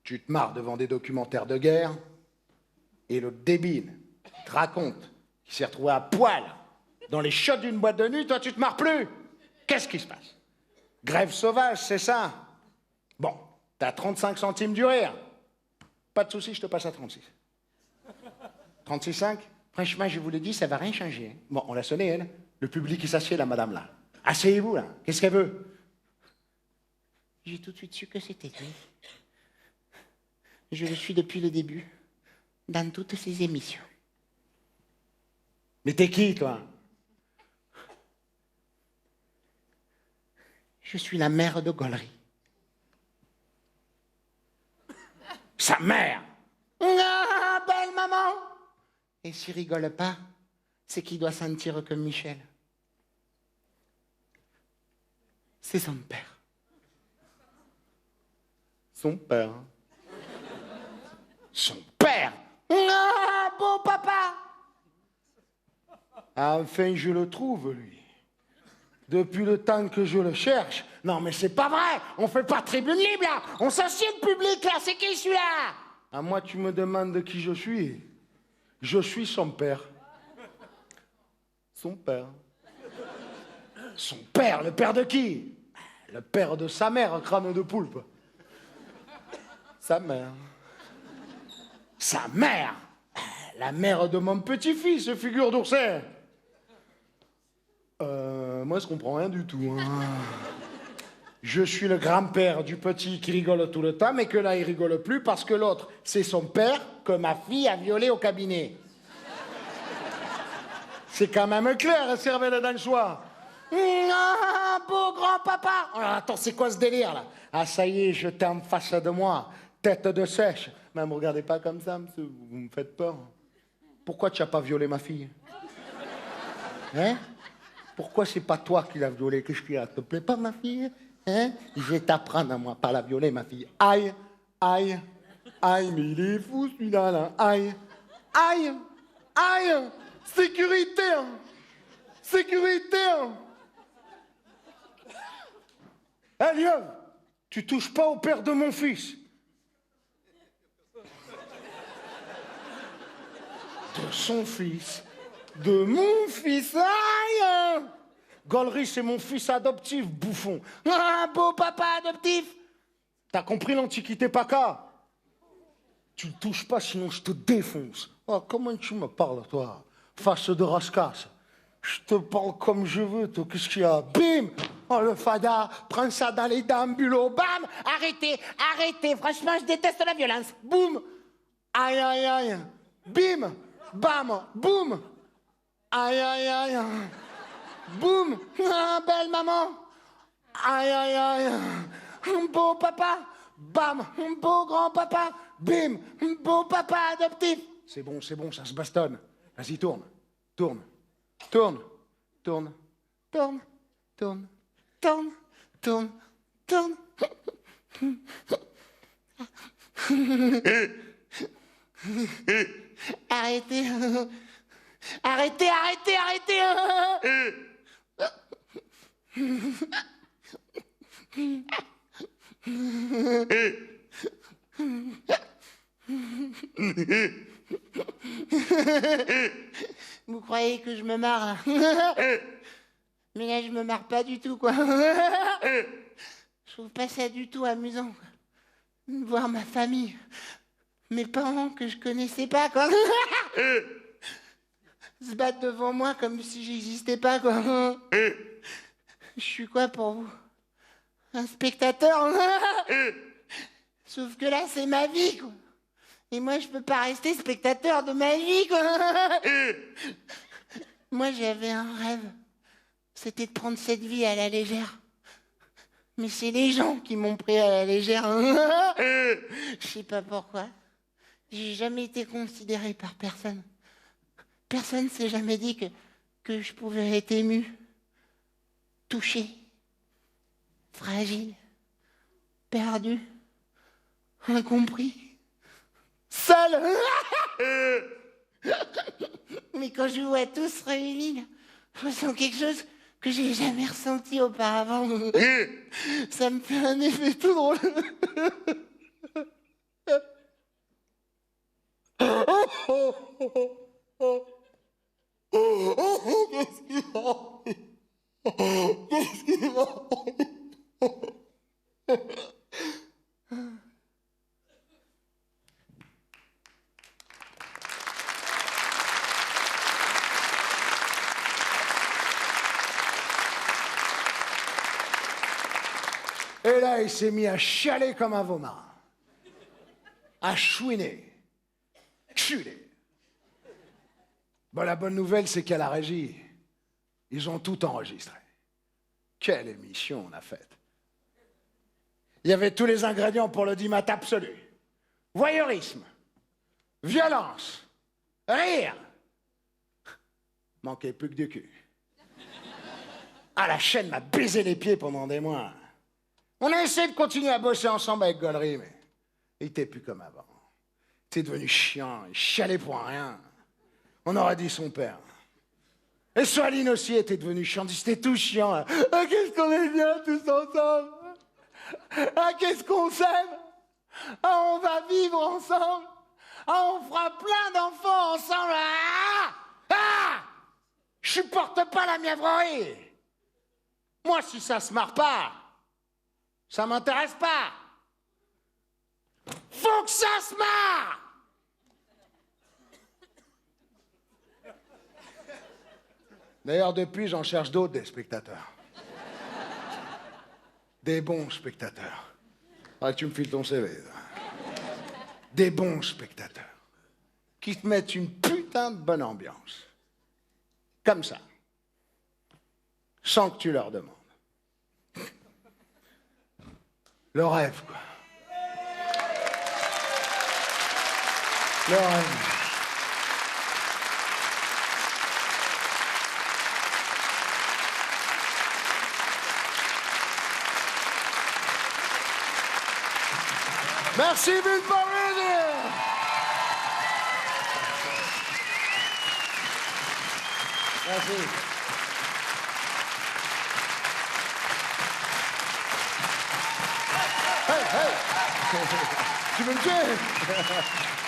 S3: Tu te marres devant des documentaires de guerre et le débile te raconte qu'il s'est retrouvé à poil dans les chiottes d'une boîte de nuit, toi, tu te marres plus. Qu'est-ce qui se passe? Grève sauvage, c'est ça? Bon, t'as 35 centimes du rire. Pas de souci, je te passe à 36. 36,5? Franchement, je vous le dis, ça va rien changer. Bon, on l'a sonné, elle. Le public, il s'assied, la madame, là. Asseyez-vous, là. Qu'est-ce qu'elle veut?
S2: J'ai tout de suite su que c'était lui. Je le suis depuis le début, dans toutes ses émissions.
S3: Mais t'es qui, toi?
S2: Je suis la mère de Gollery.
S3: Sa mère!
S2: Ah, belle maman! Et s'il rigole pas, c'est qu'il doit sentir que Michel, c'est son père.
S4: Son père.
S3: Son père!
S2: Ah, beau papa!
S3: Enfin, je le trouve, lui. Depuis le temps que je le cherche. Non, mais c'est pas vrai! On fait pas tribune libre, là! On s'assied le public, là! C'est qui, celui-là? À moi, tu me demandes qui je suis. Je suis son père.
S4: Son père.
S3: Son père? Le père de qui? Le père de sa mère, crâne de poulpe.
S4: Sa mère.
S3: Sa mère? La mère de mon petit-fils, figure d'ourset.
S4: Moi, je comprends rien du tout, hein. Je suis le grand-père du petit qui rigole tout le temps, mais que là, il rigole plus parce que l'autre, c'est son père que ma fille a violé au cabinet. C'est quand même clair, cervelle d'anchois. Beau grand-papa. Attends, c'est quoi ce délire, là? Ah, ça y est, je t'ai en face de moi, tête de sèche. Mais me regardez pas comme ça, monsieur, vous me faites peur. Pourquoi tu n'as pas violé ma fille? Hein? Pourquoi c'est pas toi qui l'as violée? Qu'est-ce qu'il y a? Te plaît pas, ma fille? Hein? Je vais t'apprendre à moi, pas la violer, ma fille. Aïe, aïe, aïe, mais il est fou celui-là, là. Aïe, aïe, aïe, sécurité, hein. Sécurité, hein. Hé, Lyon, tu touches pas au père de mon fils. De son fils, de mon fils, aïe! Gollery, c'est mon fils adoptif, bouffon. Ah, beau papa adoptif! T'as compris l'antiquité PACA? Tu le touches pas, sinon je te défonce. Oh, comment tu me parles, toi? Face de rascasse. Je te parle comme je veux, toi. Qu'est-ce qu'il y a? Bim! Oh, le fada, prends ça dans les dents, bulot, bam! Arrêtez, arrêtez, franchement, je déteste la violence. Boum! Aïe, aïe, aïe! Bim! Bam! Boum! Aïe, aïe, aïe! Boum! Ah, belle maman! Aïe, aïe, aïe! Un beau papa! Bam! Un beau grand-papa! Bim! Un beau papa adoptif! C'est bon, ça se bastonne. Vas-y, tourne, tourne, tourne, tourne, tourne, tourne, tourne, tourne, tourne. Arrêtez. Arrêtez, arrêtez, arrêtez. Vous croyez que je me marre là? Mais là, je me marre pas du tout, quoi. Je trouve pas ça du tout amusant, quoi. De voir ma famille, mes parents que je connaissais pas, quoi. Se battre devant moi comme si j'existais pas, quoi. Je suis quoi pour vous? Un spectateur? Sauf que là, c'est ma vie, quoi. Et moi, je peux pas rester spectateur de ma vie, quoi. Moi, j'avais un rêve. C'était de prendre cette vie à la légère. Mais c'est les gens qui m'ont pris à la légère. Je sais pas pourquoi. J'ai jamais été considéré par personne. Personne s'est jamais dit que je pouvais être ému, touché, fragile, perdu, incompris, seul. Mais quand je vous vois tous réunis, là, je ressens quelque chose que j'ai jamais ressenti auparavant. Ça me fait un effet tout drôle. Qu'est-ce qu'il a? Qu'est-ce qu'il a? Et là, il s'est mis à chialer comme un vomard. À chouiner. Chouiner. Bon, la bonne nouvelle, c'est qu'à la régie, ils ont tout enregistré. Quelle émission on a faite. Il y avait tous les ingrédients pour l'audimat absolu. Voyeurisme, violence, rire. Manquait plus que du cul. Ah, la chaîne m'a baisé les pieds pendant des mois. On a essayé de continuer à bosser ensemble avec Gollery, mais il était plus comme avant. Il était devenu chiant, il chialait pour rien. On aurait dit son père. Et Soaline aussi était devenue chiante, c'était tout chiant. Ah, qu'est-ce qu'on est bien tous ensemble. Ah, qu'est-ce qu'on s'aime. Ah, on va vivre ensemble. Ah, on fera plein d'enfants ensemble. Ah, ah, je supporte pas la mièvrerie. Moi, si ça se marre pas, ça m'intéresse pas. Faut que ça se marre. D'ailleurs, depuis, j'en cherche d'autres, des spectateurs.
S3: Des bons spectateurs. Faudrait que tu me files ton CV. Des bons spectateurs. Qui te mettent une putain de bonne ambiance. Comme ça. Sans que tu leur demandes. Le rêve, quoi. Le rêve. Merci, Bill Parry. Merci. Hey, hey. Tu veux me tuer?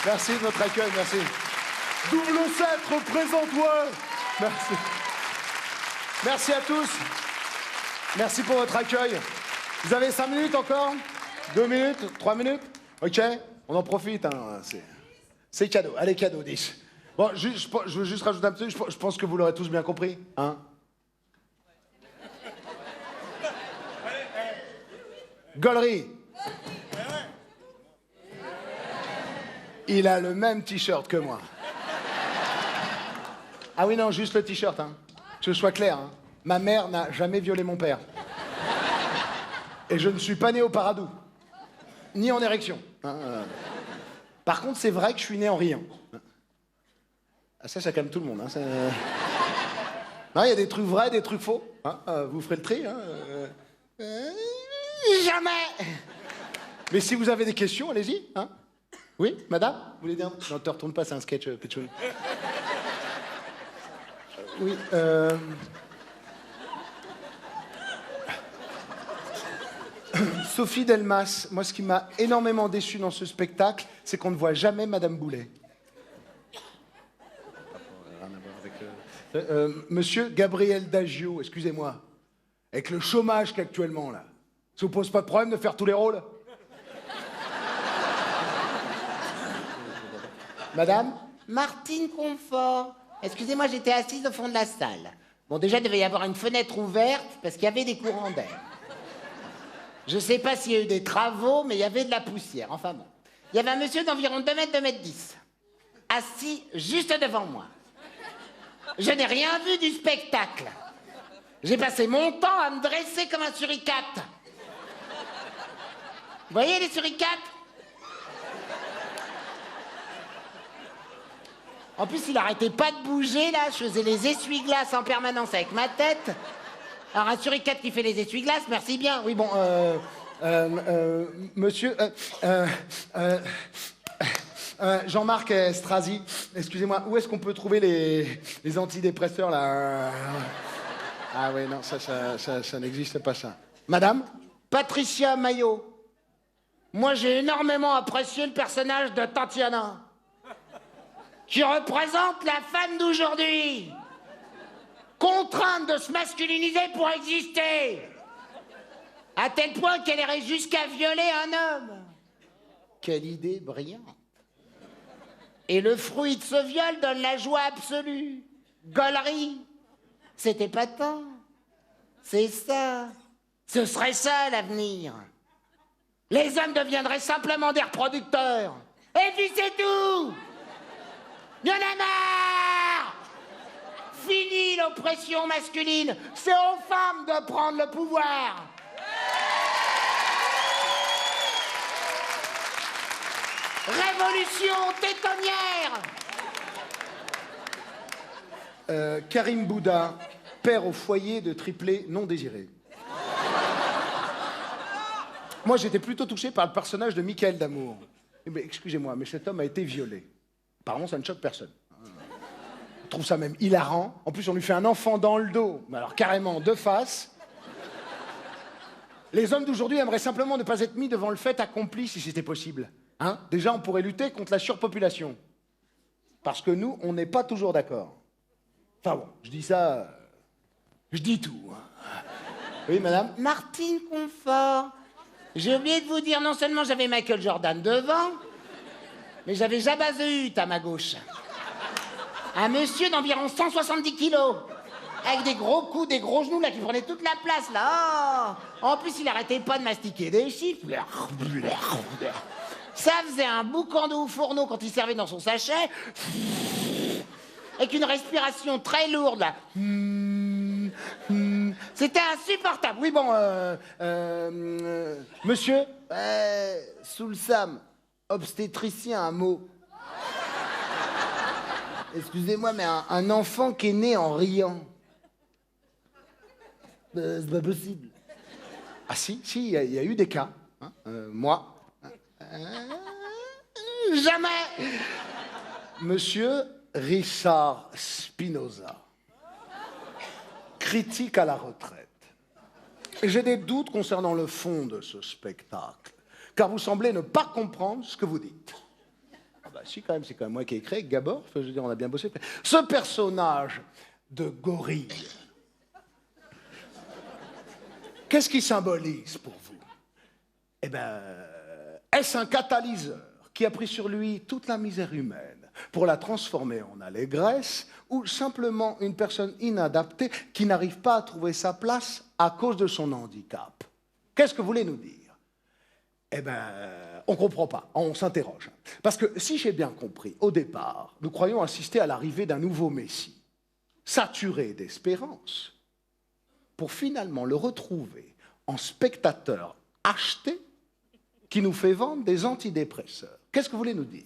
S3: Merci de votre accueil, merci. Double 7, représente-moi. Merci. Merci à tous. Merci pour votre accueil. Vous avez 5 minutes encore? 2 minutes? 3 minutes? Ok, on en profite, hein. C'est cadeau. Allez, cadeau, 10. Bon, je veux juste rajouter un petit truc. Je pense que vous l'aurez tous bien compris, hein. Gollery. Il a le même t-shirt que moi. Ah oui, non, juste le t-shirt, hein. Que ce soit clair, hein. Ma mère n'a jamais violé mon père. Et je ne suis pas né au Paradou. Ni en érection. Hein. Par contre, c'est vrai que je suis né en riant. Ah, ça calme tout le monde. Hein. Non, il y a des trucs vrais, des trucs faux. Hein. Vous ferez le tri. Hein.
S2: Jamais.
S3: Mais si vous avez des questions, allez-y. Hein. Oui, madame? Vous voulez dire? Non, te retourne pas, c'est un sketch, Pitchoun. Oui, Sophie Delmas, moi ce qui m'a énormément déçu dans ce spectacle, c'est qu'on ne voit jamais Madame Boulet. Monsieur Gabriel Daggio, excusez-moi, avec le chômage qu'actuellement là, ça vous pose pas de problème de faire tous les rôles? Madame?
S2: Martine Confort. Excusez-moi, j'étais assise au fond de la salle. Bon, déjà, il devait y avoir une fenêtre ouverte parce qu'il y avait des courants d'air. Je sais pas s'il y a eu des travaux, mais il y avait de la poussière. Enfin bon. Il y avait un monsieur d'environ 2 mètres, 2 mètres 10, assis juste devant moi. Je n'ai rien vu du spectacle. J'ai passé mon temps à me dresser comme un suricate. Vous voyez les suricates? En plus, il arrêtait pas de bouger, là. Je faisais les essuie-glaces en permanence avec ma tête. Alors, un suricate qui fait les essuie-glaces, merci bien. Oui, bon,
S3: monsieur... Jean-Marc Strasi, excusez-moi, où est-ce qu'on peut trouver les antidépresseurs, là? Ah oui, non, ça n'existe pas, ça. Madame?
S2: Patricia Maillot. Moi, j'ai énormément apprécié le personnage de Tatiana, qui représente la femme d'aujourd'hui, contrainte de se masculiniser pour exister, à tel point qu'elle irait jusqu'à violer un homme. Quelle idée brillante. Et le fruit de ce viol donne la joie absolue. Gollery. C'est épatant. C'est ça. Ce serait ça, l'avenir. Les hommes deviendraient simplement des reproducteurs. Et puis c'est tout. Y'en a marre. Fini l'oppression masculine. C'est aux femmes de prendre le pouvoir. Révolution tétonnière.
S3: Karim Bouddha, père au foyer de triplés non désirés. Moi, j'étais plutôt touché par le personnage de Michael Damour. Mais excusez-moi, mais cet homme a été violé. Apparemment, ça ne choque personne. Je trouve ça même hilarant. En plus, on lui fait un enfant dans le dos. Mais alors, carrément, de face. Les hommes d'aujourd'hui aimeraient simplement ne pas être mis devant le fait accompli si c'était possible. Hein? Déjà, on pourrait lutter contre la surpopulation. Parce que nous, on n'est pas toujours d'accord. Enfin bon, je dis ça... je dis tout. Hein. Oui, madame?
S2: Martine Confort. J'ai oublié de vous dire, non seulement j'avais Michael Jordan devant, mais j'avais Jabba the Hutt à ma gauche. Un monsieur d'environ 170 kilos. Avec des gros coups, des gros genoux, là, qui prenaient toute la place, là. Oh. En plus, il arrêtait pas de mastiquer des chiffres. Ça faisait un boucan de fourneau quand il servait dans son sachet. Avec une respiration très lourde, là. C'était insupportable. Oui, bon,
S4: Monsieur, Soulsam, obstétricien, un mot. Excusez-moi, mais un enfant qui est né en riant. C'est pas possible.
S3: Ah si, il y a eu des cas. Hein, moi.
S2: jamais.
S3: Monsieur Richard Spinoza, critique à la retraite. Et j'ai des doutes concernant le fond de ce spectacle, car vous semblez ne pas comprendre ce que vous dites. Ah bah si, quand même, c'est quand même moi qui ai écrit, Gabor, enfin, je veux dire, on a bien bossé. Ce personnage de gorille, qu'est-ce qu'il symbolise pour vous? Eh bien, est-ce un catalyseur qui a pris sur lui toute la misère humaine pour la transformer en allégresse, ou simplement une personne inadaptée qui n'arrive pas à trouver sa place à cause de son handicap? Qu'est-ce que vous voulez nous dire? Eh bien, on ne comprend pas, on s'interroge. Parce que si j'ai bien compris, au départ, nous croyons assister à l'arrivée d'un nouveau Messie, saturé d'espérance, pour finalement le retrouver en spectateur acheté qui nous fait vendre des antidépresseurs. Qu'est-ce que vous voulez nous dire?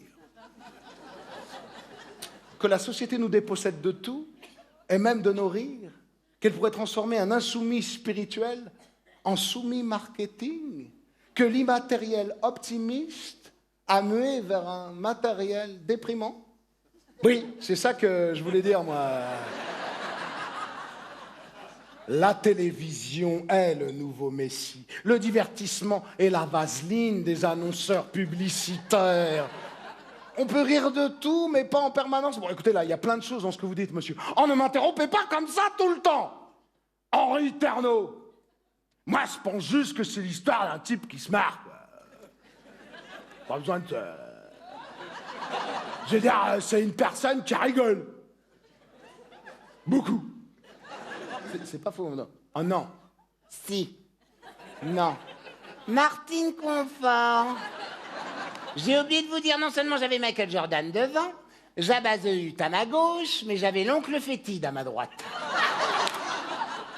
S3: Que la société nous dépossède de tout, et même de nos rires? Qu'elle pourrait transformer un insoumis spirituel en soumis marketing? Que l'immatériel optimiste a mué vers un matériel déprimant? Oui, c'est ça que je voulais dire, moi. La télévision est le nouveau Messie. Le divertissement est la vaseline des annonceurs publicitaires. On peut rire de tout, mais pas en permanence. Bon, écoutez, là, il y a plein de choses dans ce que vous dites, monsieur. Oh, ne m'interrompez pas comme ça tout le temps. Henri Ternot. Moi, je pense juste que c'est l'histoire d'un type qui se marre, quoi. Pas besoin de... Je veux dire, c'est une personne qui rigole. Beaucoup. C'est pas faux, non. Oh non.
S2: Si. Non. Martine Confort. J'ai oublié de vous dire, non seulement j'avais Michael Jordan devant, Jabba the Hutt à ma gauche, mais j'avais l'oncle Fétide à ma droite.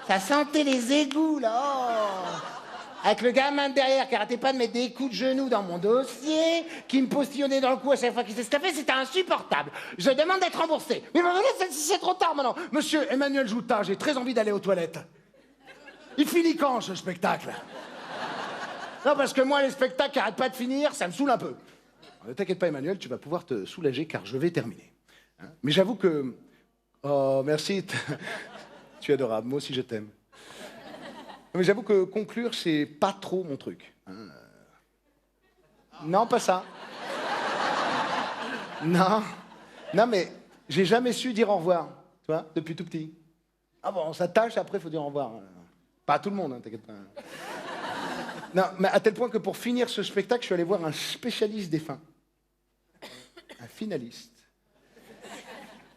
S2: Ça sentait les égouts, là. Oh. Avec le gamin de derrière qui arrêtait pas de mettre des coups de genoux dans mon dossier, qui me postillonnait dans le cou à chaque fois qu'il s'escapait, c'était insupportable. Je demande d'être remboursé. Mais maintenant, c'est trop tard maintenant.
S3: Monsieur Emmanuel Joutat, j'ai très envie d'aller aux toilettes. Il finit quand, ce spectacle? Non, parce que moi, les spectacles qui n'arrêtent pas de finir, ça me saoule un peu. Ne t'inquiète pas, Emmanuel, tu vas pouvoir te soulager, car je vais terminer. Hein? Mais j'avoue que... Oh, merci. Tu es adorable, moi aussi je t'aime. Mais j'avoue que conclure, c'est pas trop mon truc. Hein? Non, pas ça. Non. Non, mais j'ai jamais su dire au revoir, tu vois, depuis tout petit. Ah bon, on s'attache, après, il faut dire au revoir. Pas à tout le monde, hein, t'inquiète pas. Non, mais à tel point que pour finir ce spectacle, je suis allé voir un spécialiste des fins. Un finaliste.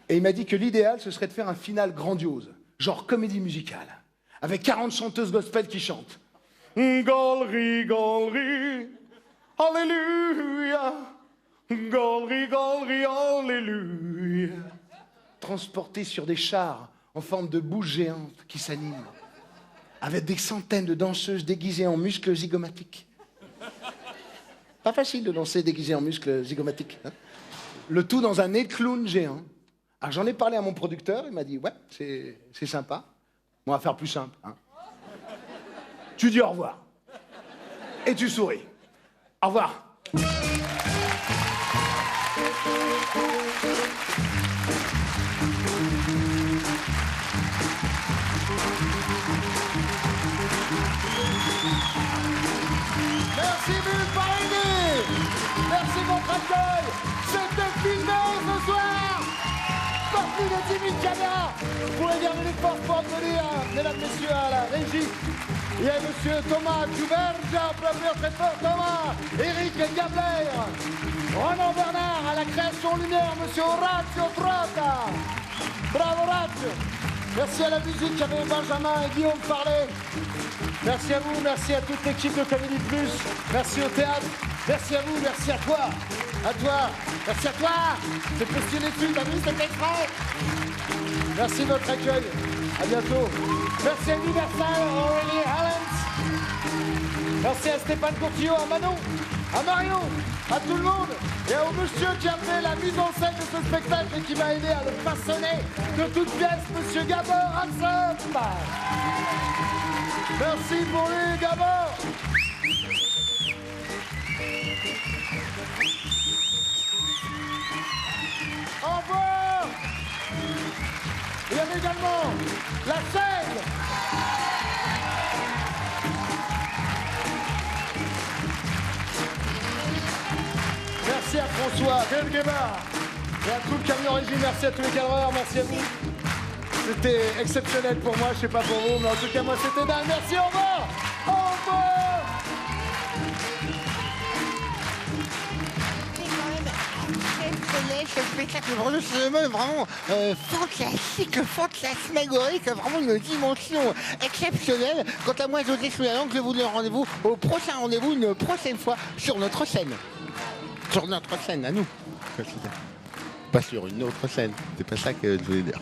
S3: Et il m'a dit que l'idéal, ce serait de faire un final grandiose, genre comédie musicale, avec 40 chanteuses gospel qui chantent. Golri, Golri, Alléluia. Golri, Golri, Alléluia. Transportés sur des chars en forme de bouches géantes qui s'animent, avec des centaines de danseuses déguisées en muscles zygomatiques. Pas facile de danser déguisé en muscles zygomatiques. Hein? Le tout dans un nez de clown géant. Alors j'en ai parlé à mon producteur, il m'a dit « Ouais, c'est sympa. On va faire plus simple. Hein. Tu dis au revoir. Et tu souris. Au revoir. »
S4: Merci Bulle Paris. Merci de votre accueil. C'était filmé ce soir. Par plus de 10 000 caméras. Vous pouvez dire une force pour venir, mesdames, messieurs, à la régie. Il y a monsieur Thomas Duberge, applaudissements très fort Thomas. Eric Gabler. Ronan Bernard à la création lumière, monsieur Orazio Trotta. Bravo Orazio. Merci à la musique, il y avait Benjamin et Guillaume Parlet. Merci à vous, merci à toute l'équipe de Comédie Plus. Merci au théâtre. Merci à vous, merci à toi. À toi. Merci à toi. C'est postulé dessus, t'as vu, c'était exprès. Merci de votre accueil. À bientôt. Merci à Universal, Aurélie Hallens. Merci à Stéphane Courtillot, à Manon, à Marion, à tout le monde et au monsieur qui a fait la mise en scène de ce spectacle et qui m'a aidé à le façonner de toutes pièces, monsieur Gabor Hansen. Merci pour lui, Gabor. Au revoir. Il y avait également la scène. Merci à François Delguemar et à tout le camion régie. Merci à tous les cadreurs. Merci à vous. C'était exceptionnel pour moi. Je sais pas pour vous, mais en tout cas, moi, c'était dingue. Merci. Au revoir. Au revoir.
S2: C'est quand même exceptionnel, ce spectacle Bruno Salomon est vraiment fantastique, fantasmagorique, vraiment une dimension exceptionnelle. Quant à moi, José Soulanang, je vous donne rendez-vous au prochain rendez-vous une prochaine fois sur notre scène. Sur notre scène, à nous. Pas sur une autre scène. C'est pas ça que je voulais dire.